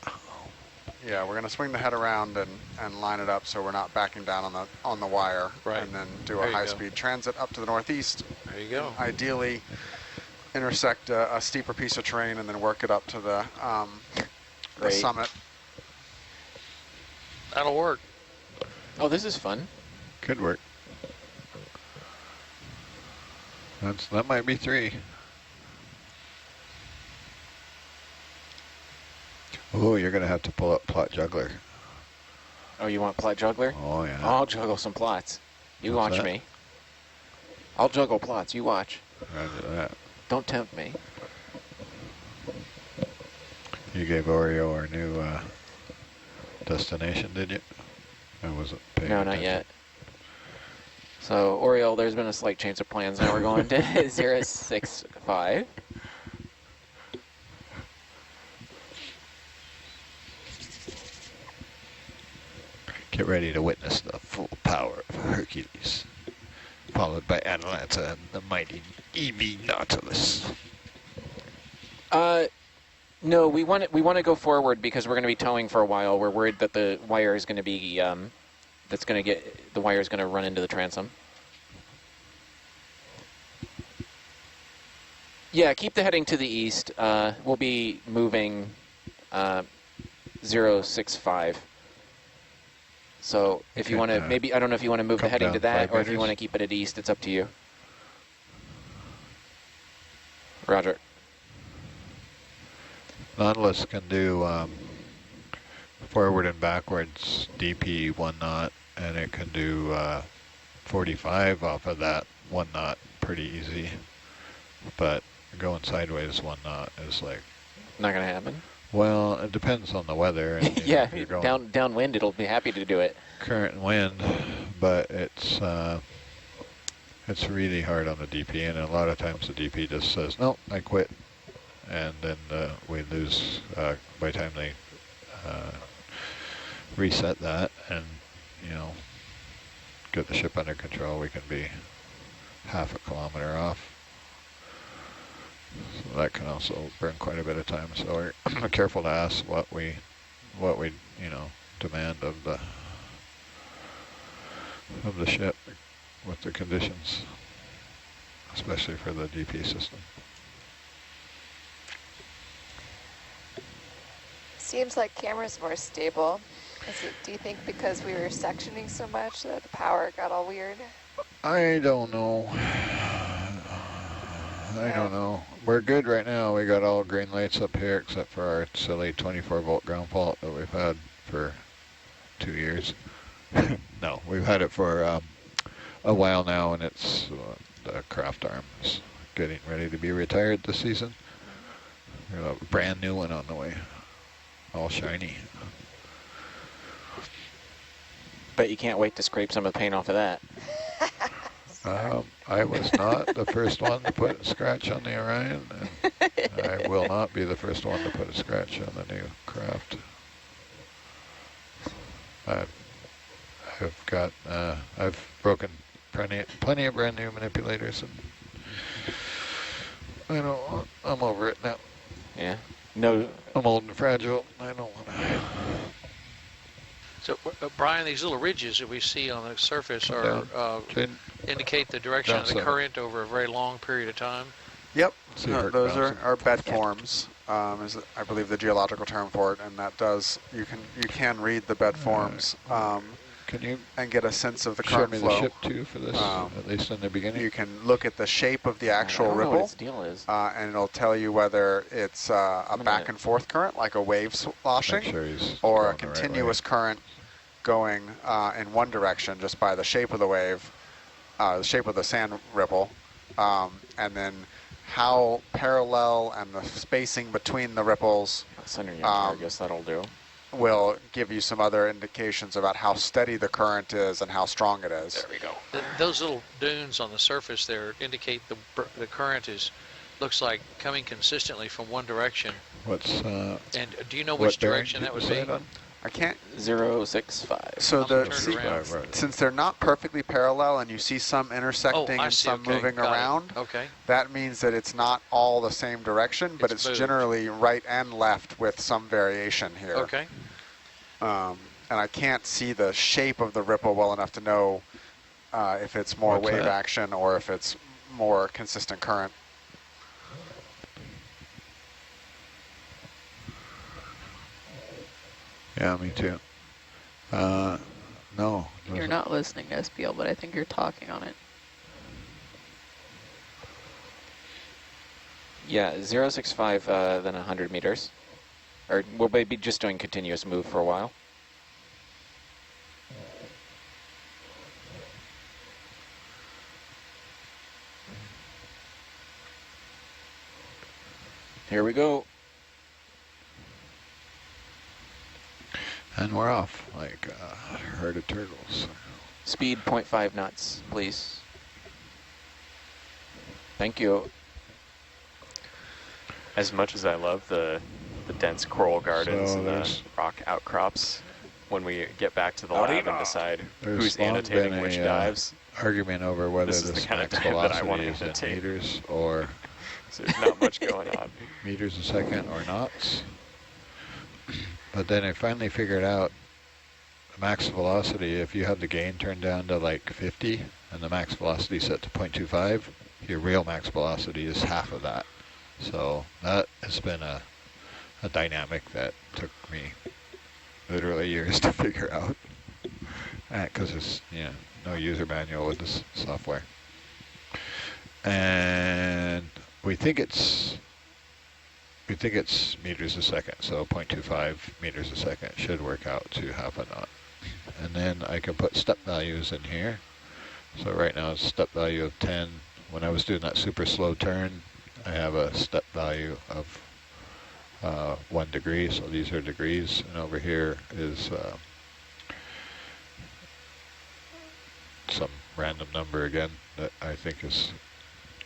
yeah, we're gonna swing the head around and line it up so we're not backing down on the wire, Right. and then do There a you go. high-speed transit up to the northeast. There you go. Ideally, intersect a steeper piece of terrain and then work it up to the Great. summit. That'll work. Oh, this is fun. Could work. That might be 3. Oh, you're gonna have to pull up plot juggler. Oh, you want plot juggler? Oh yeah. I'll juggle some plots. You What's watch that? me. I'll juggle plots. You watch. Roger that. Don't tempt me. You gave Oreo our new destination, did you? I wasn't paying No, attention. not yet. So, Oriole, there's been a slight change of plans. Now we're going to 065. Get ready to witness the full power of Hercules, followed by Atalanta and the mighty EV Nautilus. No, we want to go forward because we're going to be towing for a while. We're worried that the wire is going to be the wire is going to run into the transom. Yeah, keep the heading to the east. We'll be moving 065. So if you Okay, want to, maybe, I don't know if you want to move the come heading down to that 5 or if you meters. want to keep it at east. It's up to you. Roger. Nautilus can do forward and backwards DP 1 knot, and it can do 45 off of that 1 knot pretty easy. But going sideways 1 knot is like, Not going to happen. well, it depends on the weather. And, you know, Yeah, if you're going downwind, it'll be happy to do it. current wind, but it's really hard on the DP, and a lot of times the DP just says, no, I quit. And then we lose by the time they reset that and, you know, get the ship under control, we can be half a kilometer off. So that can also burn quite a bit of time. So we're careful to ask what we you know, demand of the ship with the conditions, especially for the DP system. Seems like camera's more stable. Do you think because we were sectioning so much that the power got all weird? I don't know. I don't know. We're good right now. We got all green lights up here except for our silly 24-volt ground fault that we've had for 2 years. No, we've had it for a while now, and it's the craft arm is getting ready to be retired this season. We got a brand new one on the way, all shiny. But you can't wait to scrape some of the paint off of that. I was not the first one to put a scratch on the Orion, and I will not be the first one to put a scratch on the new craft. I've broken plenty of brand new manipulators, and I'm over it now. Yeah. No. I'm old and fragile. I don't want to. So, Brian, these little ridges that we see on the surface are indicate the direction of the Down 7. current over a very long period of time. Yep, See Herc those bouncing. are bed forms, is I believe the geological term for it, and that does, you can read the bed forms Can you and get a sense of the show current me flow. the ship too for this, at least in the beginning? You can look at the shape of the I actual don't know what ripple, its deal is. and it'll tell you whether it's a gonna- back and forth current, like a wave sloshing, Make sure he's or a going the right continuous way. current going in one direction just by the shape of the wave, the shape of the sand ripple, and then how parallel and the spacing between the ripples Center yachter, I guess that'll do. will give you some other indications about how steady the current is and how strong it is. There we go. Those little dunes on the surface there indicate the current looks like coming consistently from one direction. What's And do you know what which bearing direction that did would you be? decide on? I can't. 065. So I'm gonna the turn it around. Right. since they're not perfectly parallel and you see some Oh, intersecting I and see. some Okay, moving got it. around, Okay. that means that it's not all the same direction, but It's it's moved. generally right and left with some variation here. Okay. And I can't see the shape of the ripple well enough to know if it's more What's wave that? action or if it's more consistent current. Yeah, me too. No. You're doesn't. not listening to SPL, but I think you're talking on it. Yeah, 065, then 100 meters. Or we'll be just doing continuous move for a while. Here we go. And we're off like a herd of turtles. Speed 0.5 knots, please. Thank you. As much as I love the dense coral gardens So and the there's- rock outcrops, when we get back to the lab and decide There's who's long annotating been which a, dives, Argument over whether This is the this kind of max dive that I want velocity to is in annotate. meters or so there's not much going on. meters a second or knots. But then I finally figured out the max velocity, if you have the gain turned down to like 50 and the max velocity set to 0.25, your real max velocity is half of that. So that has been a dynamic that took me literally years to figure out. Because there's no user manual with this software. And we think it's meters a second, so 0.25 meters a second should work out to half a knot. And then I can put step values in here. So right now it's step value of 10. When I was doing that super slow turn, I have a step value of 1 degree, so these are degrees. And over here is some random number again that I think is,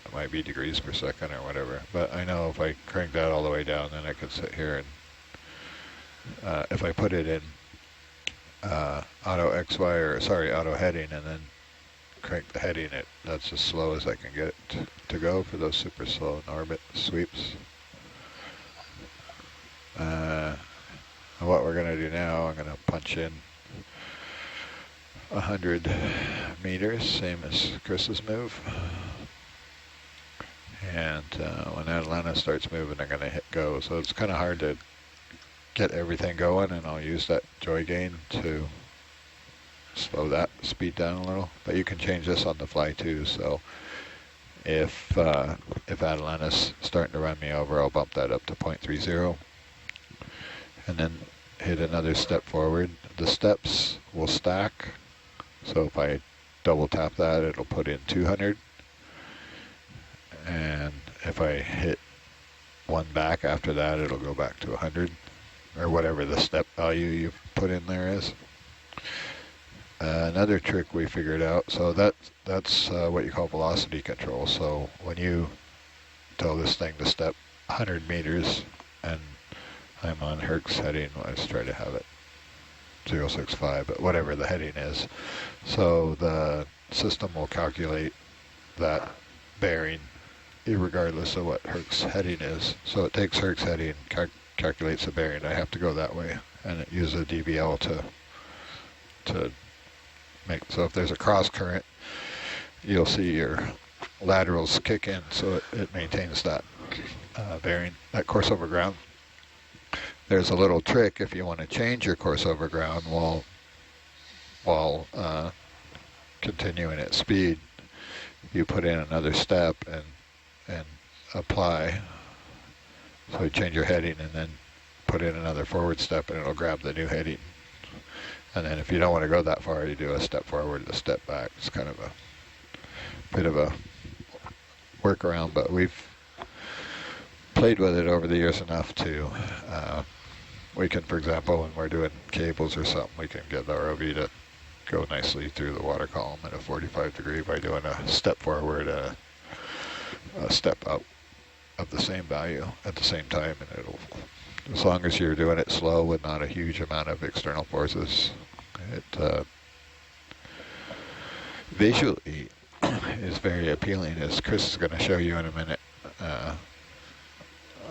it might be degrees per second or whatever. But I know if I crank that all the way down, then I could sit here and if I put it in auto XY, or sorry, auto heading, and then crank the heading, that's as slow as I can get it to go for those super slow in orbit sweeps. And what we're going to do now, I'm going to punch in 100 meters, same as Chris's move. And when Atalanta starts moving, I'm going to hit go. So it's kind of hard to get everything going, and I'll use that joy gain to slow that speed down a little. But you can change this on the fly too. So if Atalanta's starting to run me over, I'll bump that up to 0.30, and then hit another step forward. The steps will stack. So if I double tap that, it'll put in 200. And if I hit one back after that, it'll go back to 100, or whatever the step value you've put in there is. Another trick we figured out, so that's what you call velocity control. So when you tell this thing to step 100 meters, and I'm on Herc's heading, let's try to have it 065, but whatever the heading is. So the system will calculate that bearing irregardless of what Herc's heading is. So it takes Herc's heading, calculates the bearing. I have to go that way, and it uses a DVL to make, so if there's a cross current, you'll see your laterals kick in, so it maintains that bearing, that course over ground. There's a little trick if you want to change your course over ground while continuing at speed. You put in another step and apply. So you change your heading and then put in another forward step, and it'll grab the new heading. And then if you don't want to go that far, you do a step forward, a step back. It's kind of a bit of a workaround, but we've played with it over the years enough to, we can, for example, when we're doing cables or something, we can get the ROV to go nicely through the water column at a 45 degree by doing a step forward, a step up of the same value at the same time, and it'll, as long as you're doing it slow with not a huge amount of external forces, it visually is very appealing, as Chris is going to show you in a minute.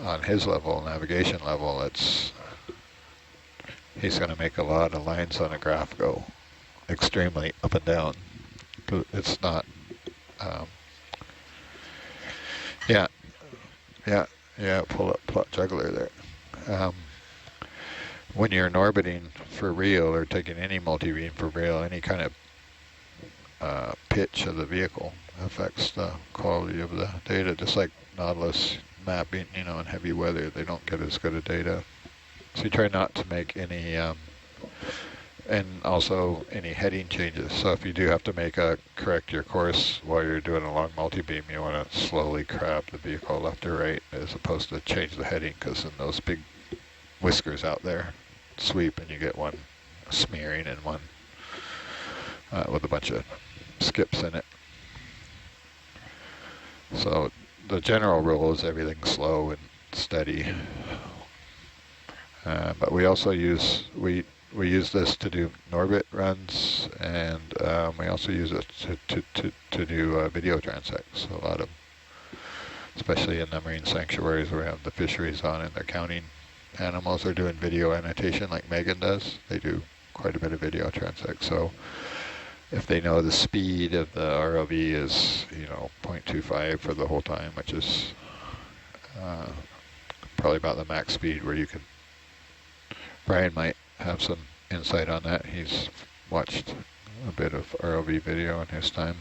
On his level, navigation level, he's going to make a lot of lines on a graph go extremely up and down. It's not, yeah, pull up plot juggler there. When you're in orbiting for real or taking any multi-beam for real, any kind of pitch of the vehicle affects the quality of the data, just like Nautilus mapping, in heavy weather, they don't get as good a data. So you try not to make any, and also any heading changes. So if you do have to correct your course while you're doing a long multi-beam, you want to slowly crab the vehicle left or right as opposed to change the heading, because then those big whiskers out there sweep and you get one smearing and one with a bunch of skips in it. So the general rule is everything slow and steady. But we also use, we use this to do Norbit runs, and we also use it to do video transects. So a lot of, especially in the marine sanctuaries where we have the fisheries on and they're counting animals, or doing video annotation like Megan does. They do quite a bit of video transect. So if they know the speed of the ROV is, 0.25 for the whole time, which is probably about the max speed where you can, Brian might have some insight on that. He's watched a bit of ROV video in his time.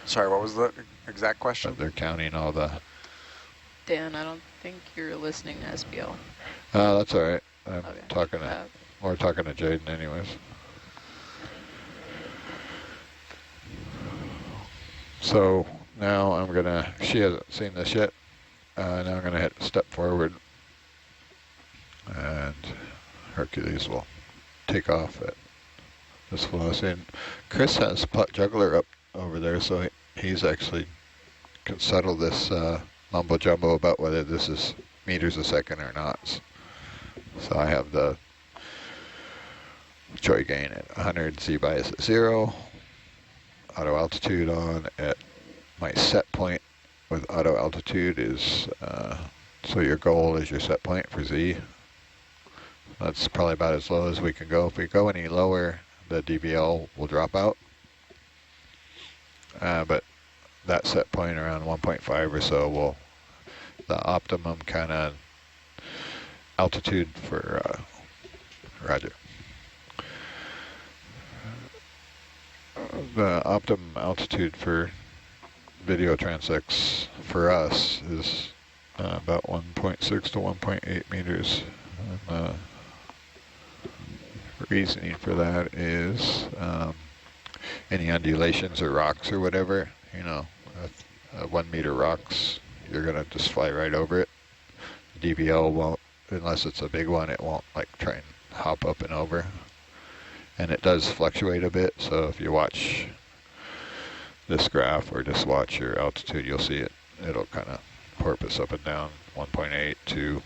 Sorry, what was the exact question? But they're counting all the... Dan, I don't think you're listening to SBL. That's all right. I'm Okay. talking to, we're talking to Jaden anyways. So now I'm gonna, she hasn't seen this yet. Now I'm gonna hit step forward, and Hercules will take off at this velocity. And Chris has plot juggler up over there, so he's actually can settle this mumbo jumbo about whether this is meters a second or not. So I have the joy gain at 100, Z bias at 0, auto altitude on at my set point with auto altitude is, so your goal is your set point for Z. That's probably about as low as we can go. If we go any lower, the DVL will drop out. But that set point around 1.5 or so will, the optimum kind of altitude for, Roger. The optimum altitude for video transects for us is about 1.6 to 1.8 meters. And, reasoning for that is any undulations or rocks or whatever, 1 meter rocks, you're gonna just fly right over it. The DVL won't, unless it's a big one, it won't like try and hop up and over. And it does fluctuate a bit, so if you watch this graph or just watch your altitude, you'll see it. It'll kind of porpoise up and down, 1.8, 2.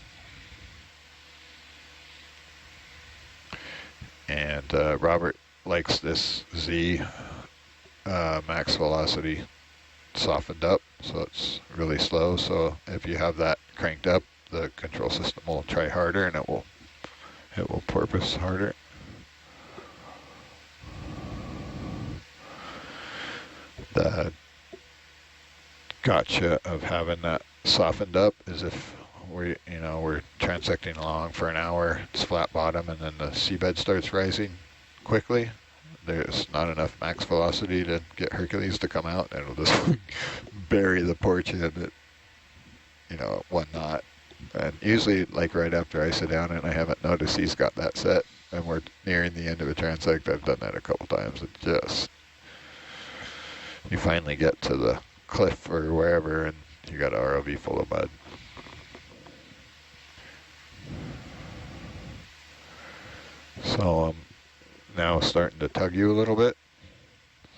And Robert likes this Z max velocity softened up, so it's really slow. So if you have that cranked up, the control system will try harder, and it will porpoise harder. The gotcha of having that softened up is if we're transecting along for an hour, it's flat bottom, and then the seabed starts rising quickly. There's not enough max velocity to get Hercules to come out, and it'll just bury the porch in at 1 knot. And usually, like right after I sit down and I haven't noticed he's got that set, and we're nearing the end of a transect, I've done that a couple times. It just, you finally get to the cliff or wherever, and you got an ROV full of mud. So I'm now starting to tug you a little bit,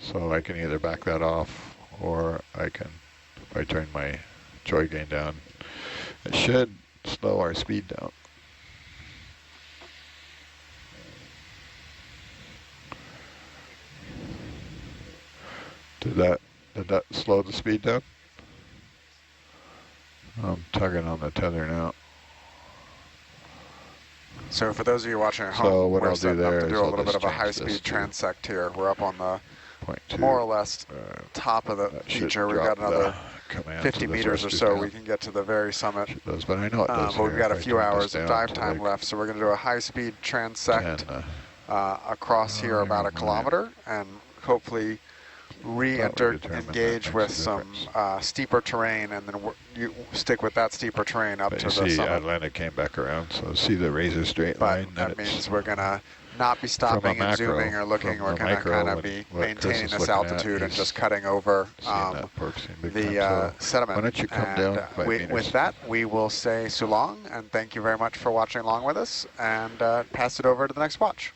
so I can either back that off, or I can, if I turn my joy gain down, it should slow our speed down. Did that slow the speed down? I'm tugging on the tether now. So for those of you watching at So home, what we're I'll do setting up there to is do a I'll little bit just of a change high-speed this to transect here. We're up on the 0.2. more or less top of the That should feature. We've drop got another the command 50 to the meters or thrusters so. down. We can get to the very summit. It does, but I know it does But we've here. got a If I few turn this hours of down dive to time like left, so we're going to do a high-speed transect 10, across here about a never mind. kilometer, and hopefully re-enter, determined that engage makes with a some difference. steeper terrain, and then you stick with that steeper terrain up But to you the see, summit. Atlantic came back around, so see the razor straight But line. that means we're going to not be stopping and zooming or looking. We're going to kind of be maintaining this altitude and just cutting over the sediment. Why don't you come down 5 meters? With that, we will say so long, and thank you very much for watching along with us, and pass it over to the next watch.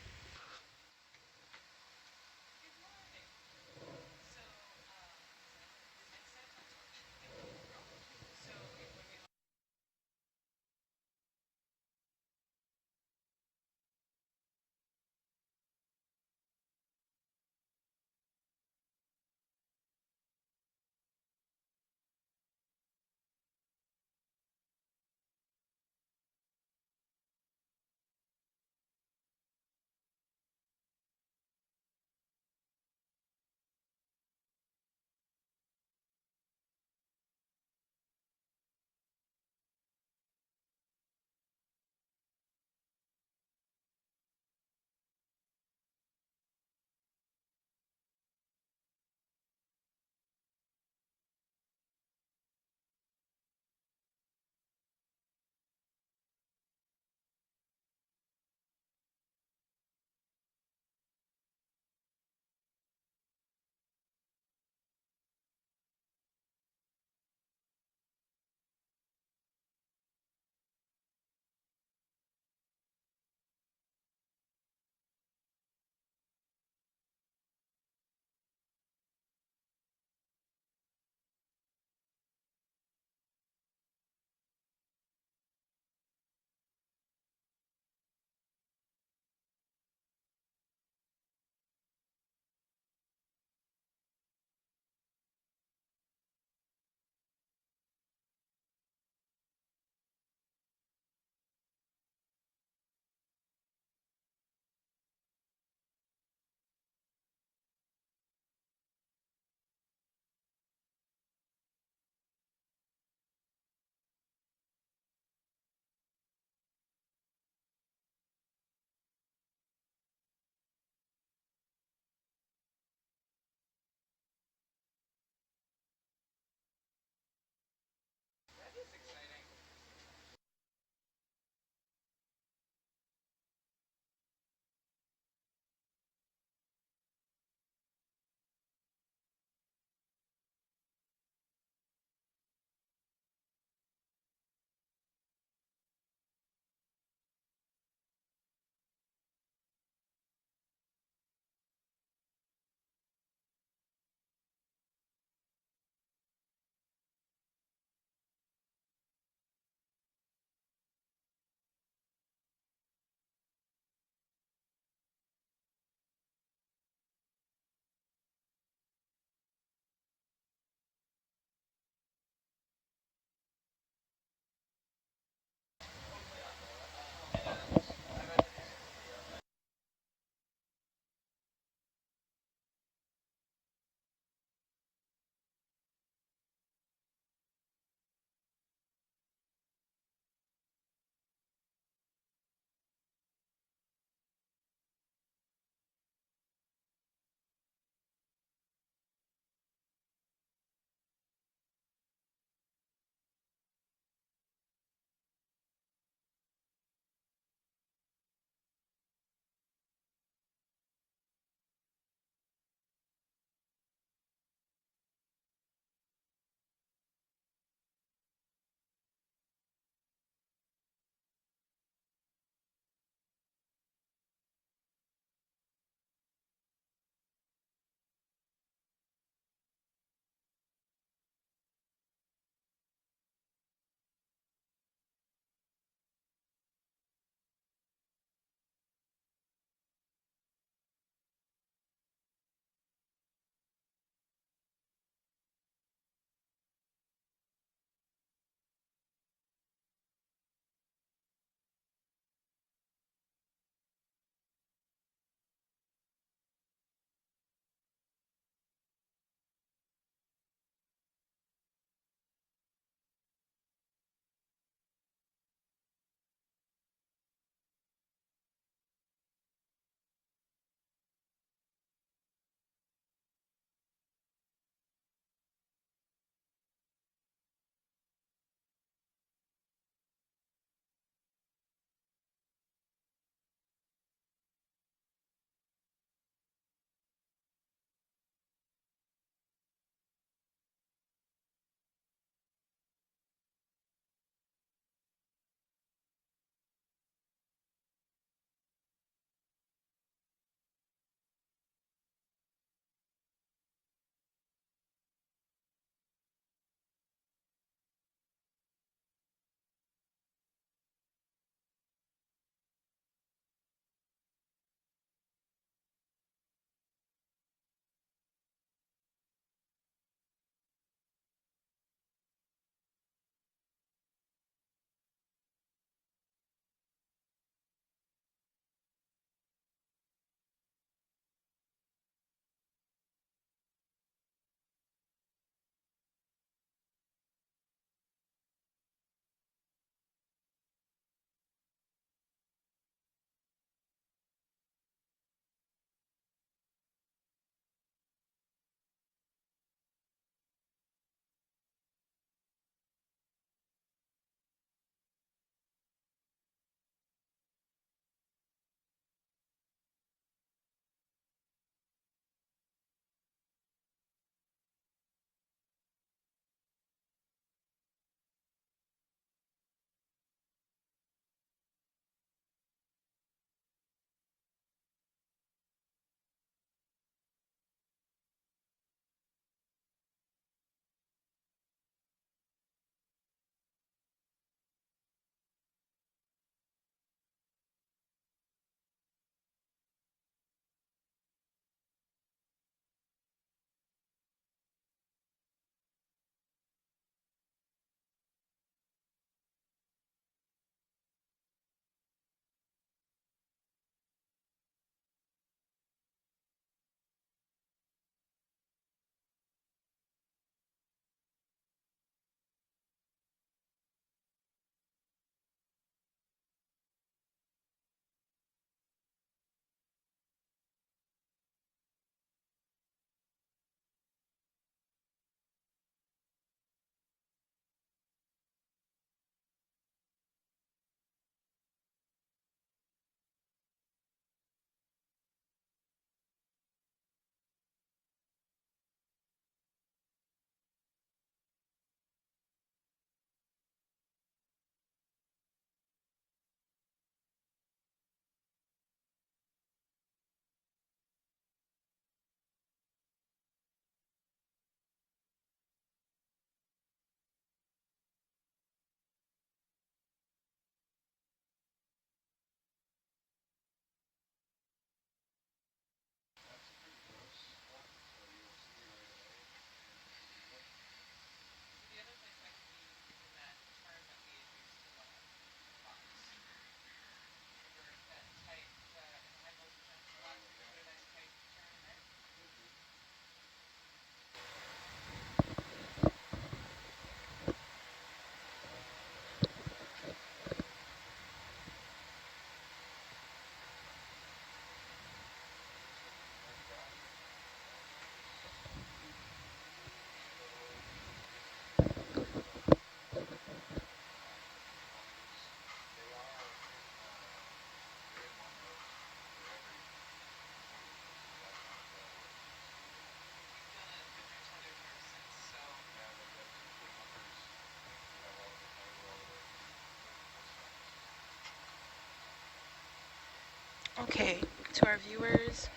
Okay, to our viewers,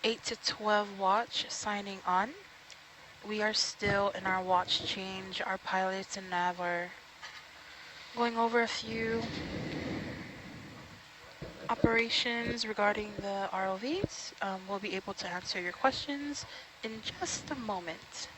8 to 12 watch signing on. We are still in our watch change. Our pilots and nav are going over a few operations regarding the ROVs. We'll be able to answer your questions in just a moment.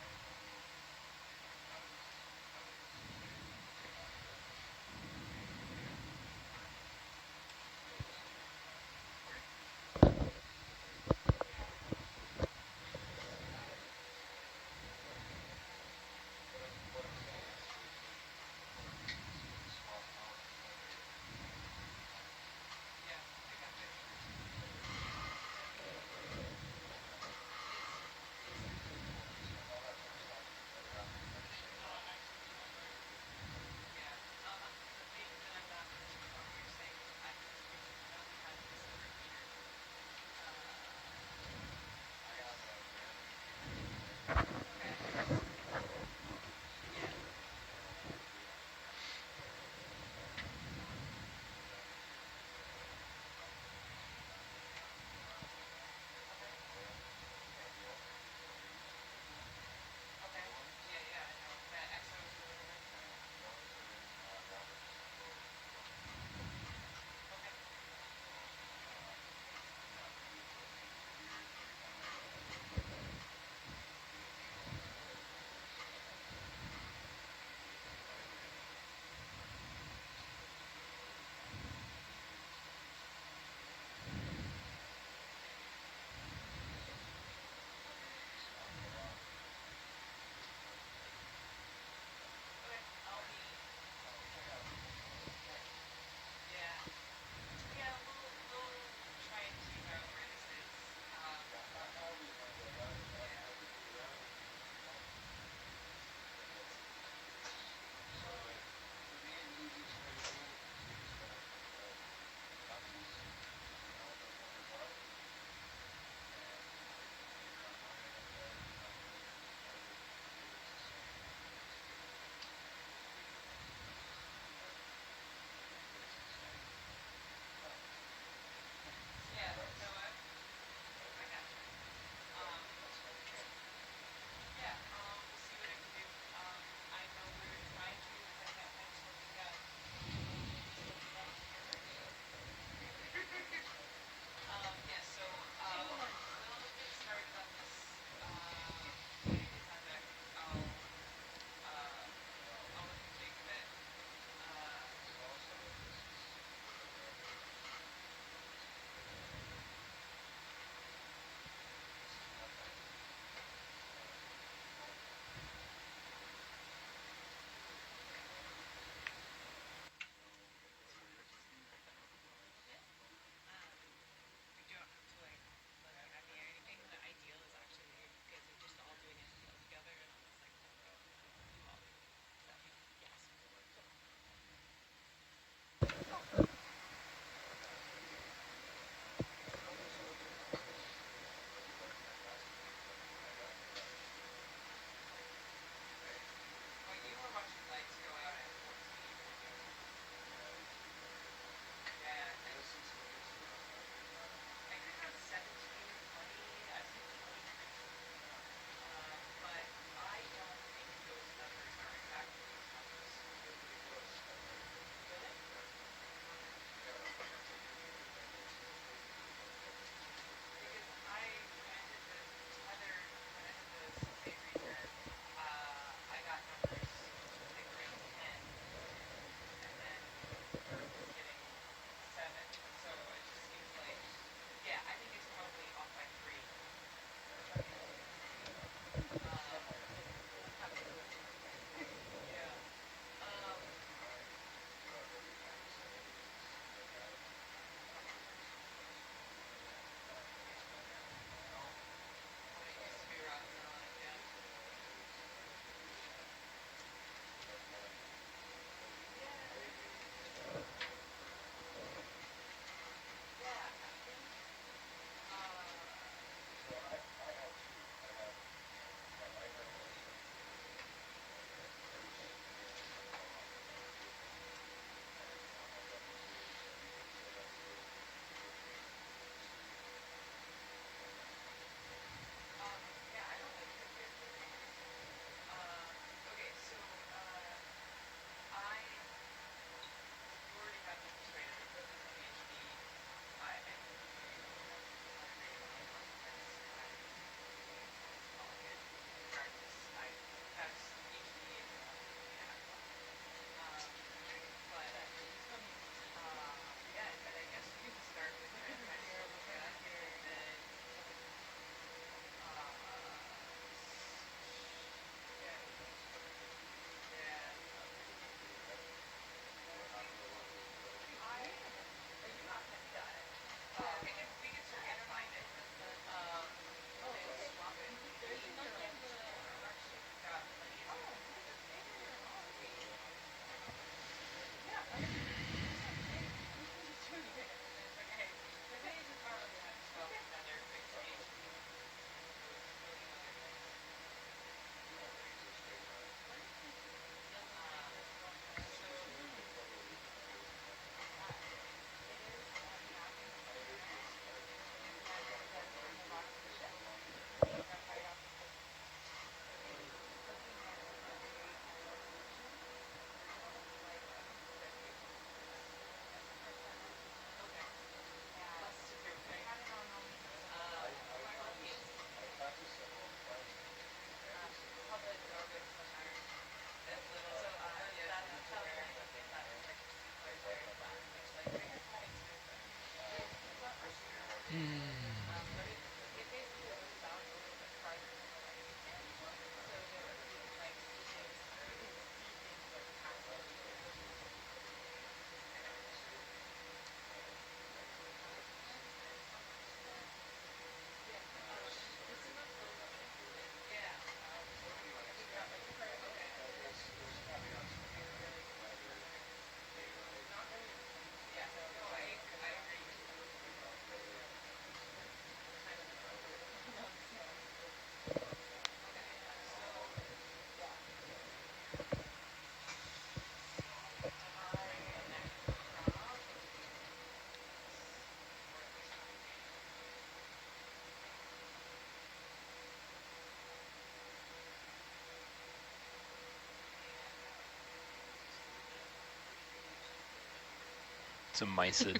It's a mysid.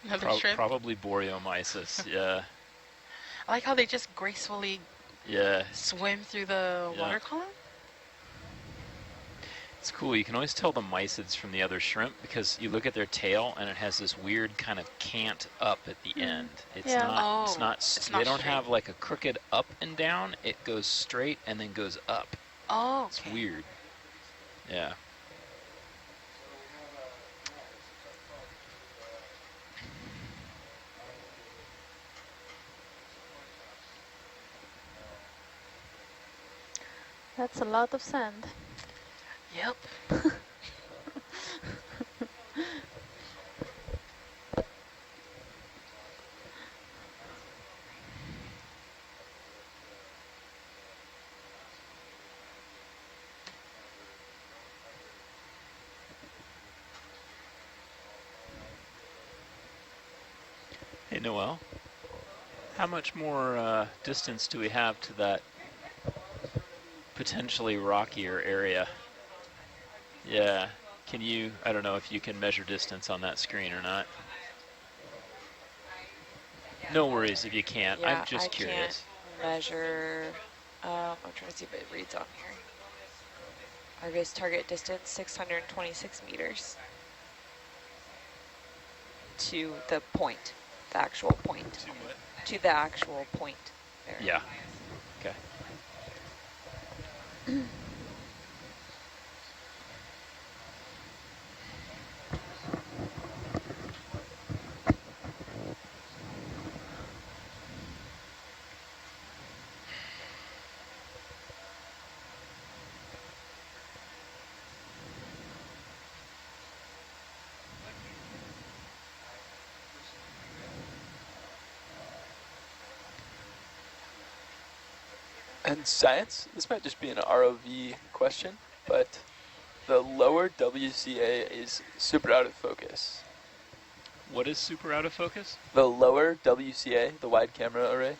Another shrimp. Probably Boreomyces, yeah. I like how they just gracefully Yeah. swim through the Yeah. water column. It's cool. You can always tell the mysids from the other shrimp because you look at their tail and it has this weird kind of cant up at the end. It's Yeah. not. It's Oh, not. it's They not don't straight. have like a crooked up and down. It goes straight and then goes up. Oh, It's okay. weird. Yeah. That's a lot of sand. Yep. Hey, Noel. How much more distance do we have to that potentially rockier area? Yeah. Can you, I don't know if you can measure distance on that screen or not. No worries if you can't. Yeah, I'm just I curious. can't measure. I'm trying to see if it reads on here. Argus target distance 626 meters to the point, the actual point. To what? To the actual point there. Yeah. Okay. And science, this might just be an ROV question, but the lower WCA is super out of focus. What is super out of focus? The lower WCA, the wide camera array.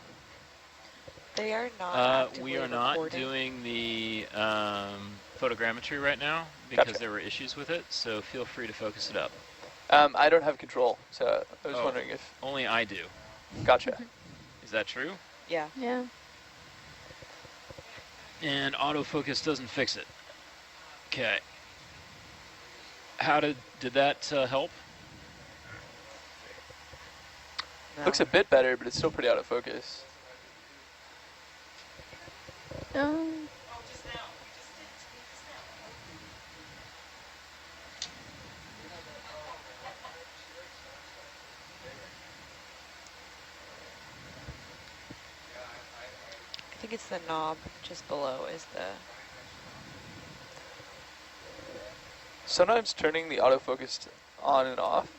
They are not actively We are not recording. doing the photogrammetry right now because Gotcha. there were issues with it, so feel free to focus it up. I don't have control, so I was Oh. wondering if... Only I do. Gotcha. Is that true? Yeah. Yeah. And autofocus doesn't fix it. Okay. How did that help? No. Looks a bit better, but it's still pretty out of focus. I think it's the knob just below is the... Sometimes turning the autofocus on and off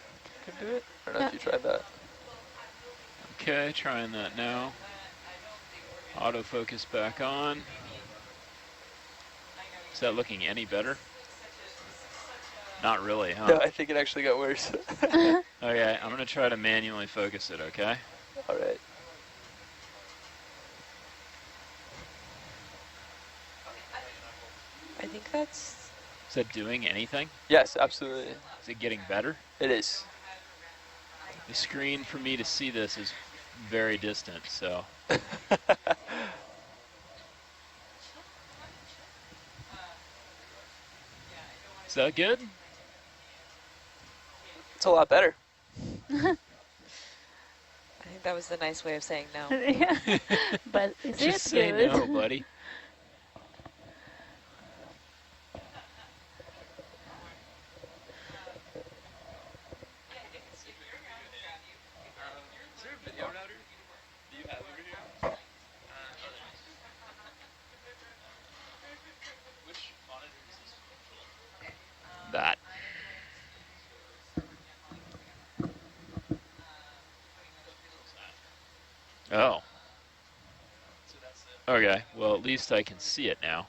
can do it. I don't know if you tried that. Okay, trying that now. Autofocus back on. Is that looking any better? Not really, huh? No, I think it actually got worse. Okay, I'm gonna try to manually focus it, okay? All right. I think that's... Is that doing anything? Yes, absolutely. Is it getting better? It is. The screen for me to see this is very distant, so. Is that good? It's a lot better. I think that was the nice way of saying no. Yeah. But is Just it say good? no, buddy. That. Oh. Okay, well at least I can see it now.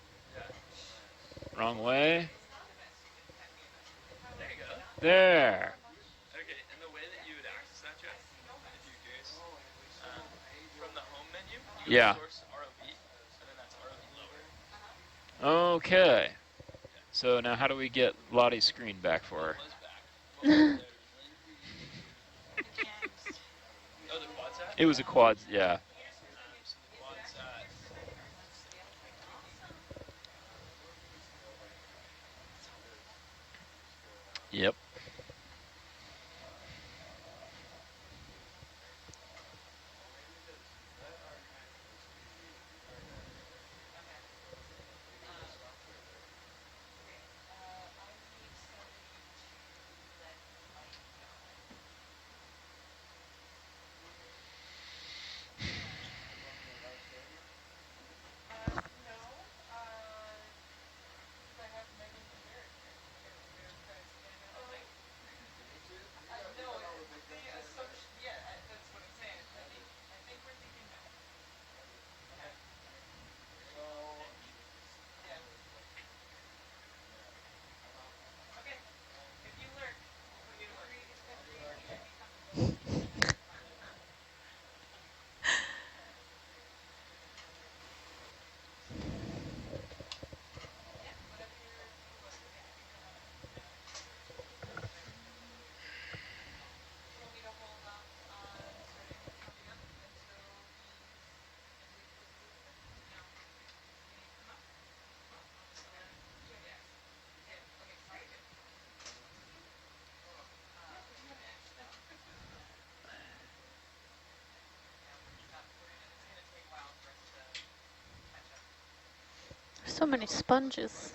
Wrong way. There. Okay, and the way that you would access that, Jeff, if you're curious, from the home menu, you Yeah. source ROV, and then that's ROV lower. Okay. So now how do we get Lottie's screen back for her? Was back. It was a quad, yeah. Yep. So many sponges.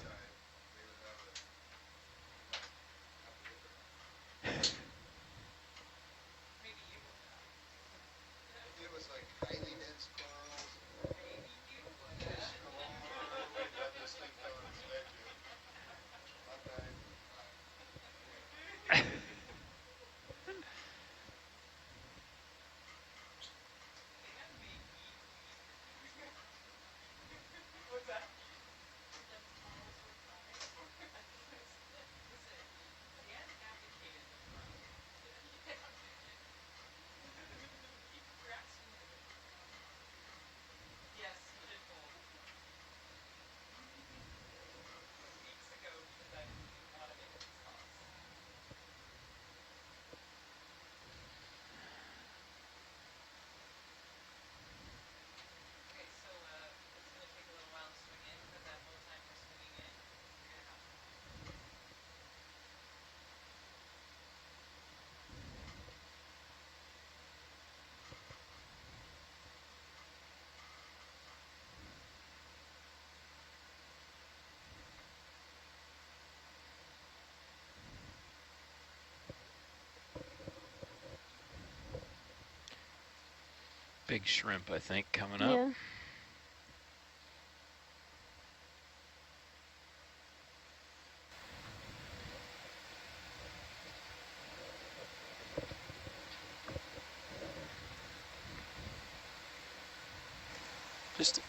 Big shrimp, I think, coming up. Yeah.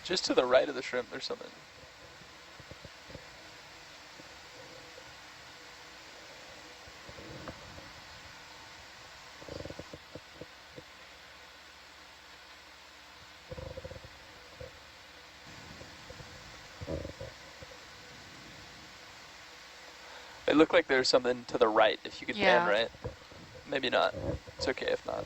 Just to the right of the shrimp, there's something. It looked like there's something to the right, if you could pan right. Maybe not. It's okay if not.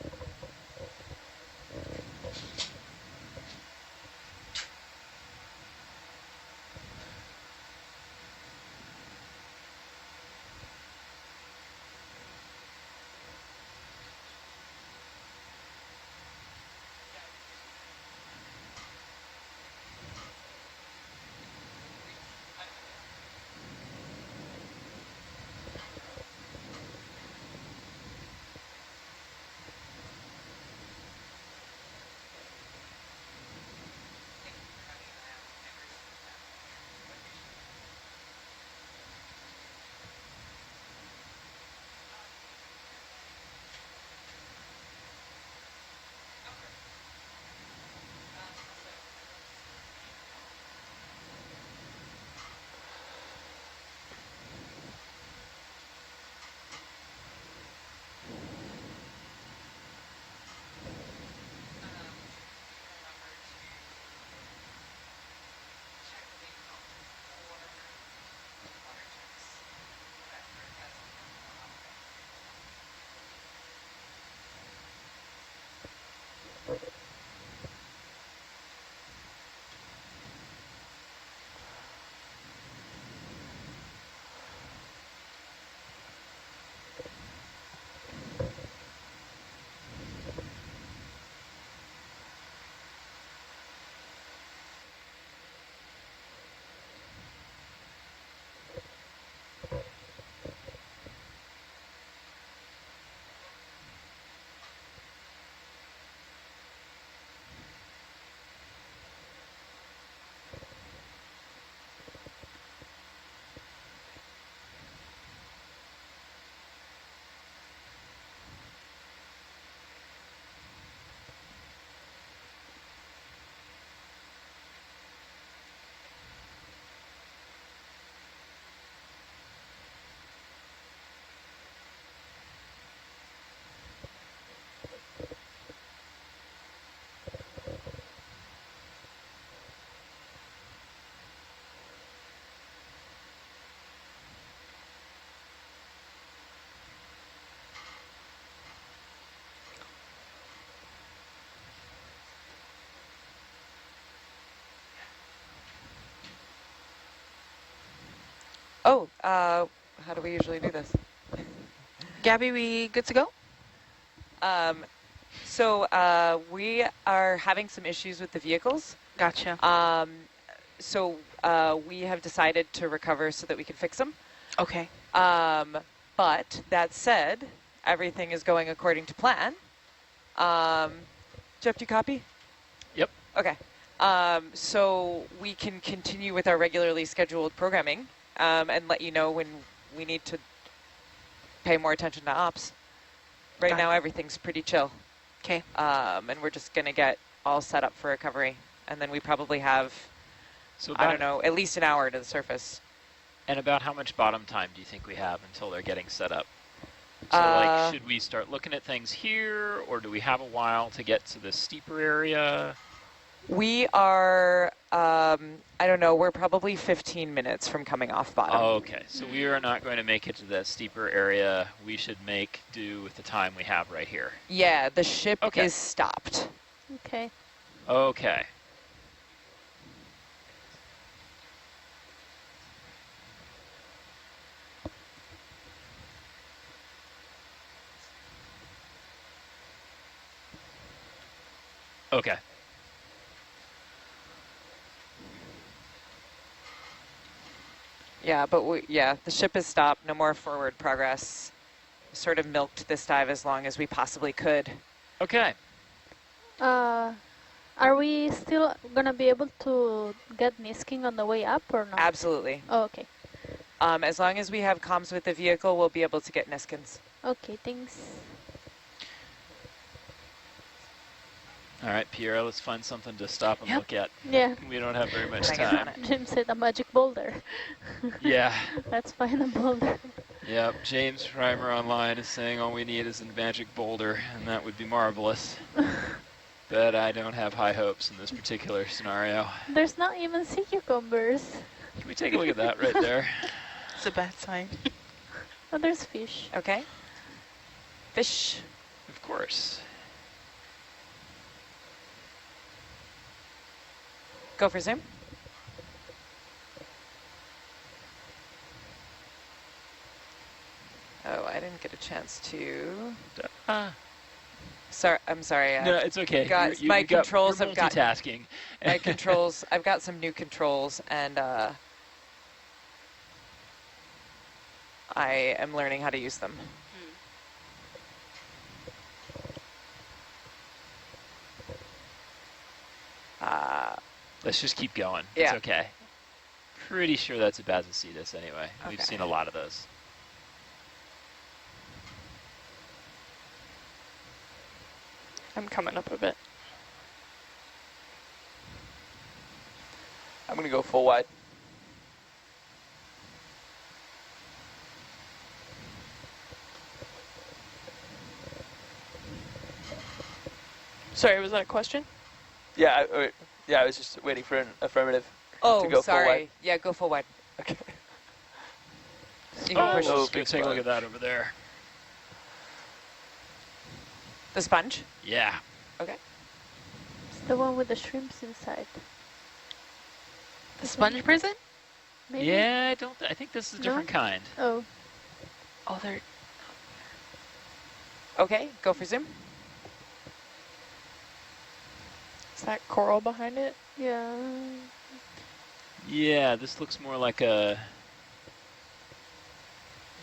Oh, how do we usually do this? Gabby, we good to go? So we are having some issues with the vehicles. Gotcha. So we have decided to recover so that we can fix them. Okay. But that said, everything is going according to plan. Jeff, do you copy? Yep. Okay. So we can continue with our regularly scheduled programming and let you know when we need to pay more attention to ops. Right Got now, it. everything's pretty chill. Okay. And we're just going to get all set up for recovery. And then we probably have, So I don't know, at least an hour to the surface. And about how much bottom time do you think we have until they're getting set up? So like, should we start looking at things here, or do we have a while to get to the steeper area? We are, I don't know, we're probably 15 minutes from coming off bottom. Oh, okay, so we are not going to make it to that steeper area. We should make do with the time we have right here. Yeah, the ship Okay. is stopped. Okay. Okay. Okay. Yeah, but the ship is stopped. No more forward progress. Sort of milked this dive as long as we possibly could. Okay. Are we still gonna be able to get nisking on the way up or not? Absolutely. Oh, okay. As long as we have comms with the vehicle, we'll be able to get Niskins. Okay, thanks. All right, Pierre, let's find something to stop and Yep. look at. Yeah. We don't have very much I guess on time. it. Jim said a magic boulder. Yeah. Let's find a boulder. Yep, James Reimer online is saying all we need is a magic boulder, and that would be marvelous. But I don't have high hopes in this particular scenario. There's not even sea cucumbers. Can we take a look at that right there? It's a bad sign. Oh, there's fish. Okay. Fish. Of course. Go for zoom. Oh, I didn't get a chance to. Sorry, I'm sorry. No, it's okay. Got, You my got- controls you're have got multitasking. my controls. I've got some new controls, and I am learning how to use them. Let's just keep going. Yeah. It's okay. Pretty sure that's a Bazacetus anyway. We've Okay. seen a lot of those. I'm coming up a bit. I'm gonna go full wide. Sorry, was that a question? Yeah, I was just waiting for an affirmative Oh, to go full sorry. wide. Yeah, go full wide. Okay. You can push Oh, Oh, let's go big take a look at sponge. that over there. the sponge. Yeah. Okay. It's the one with the shrimps inside. The sponge prison? Maybe? Yeah, I think this is a No? different kind. Oh, Oh, they're... Okay, go for zoom. Is that coral behind it? yeah. Yeah, this looks more like a...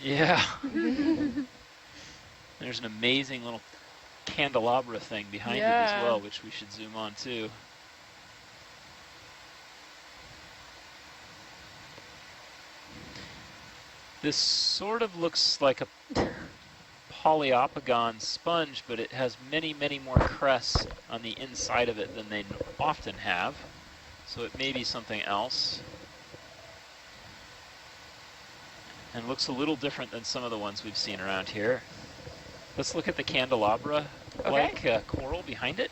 Yeah. There's an amazing little candelabra thing behind it as Yeah. well, which we should zoom on too. This sort of looks like a polyopogon sponge, but it has many, many more crests on the inside of it than they often have. So it may be something else. And looks a little different than some of the ones we've seen around here. Let's look at the candelabra-like coral behind it.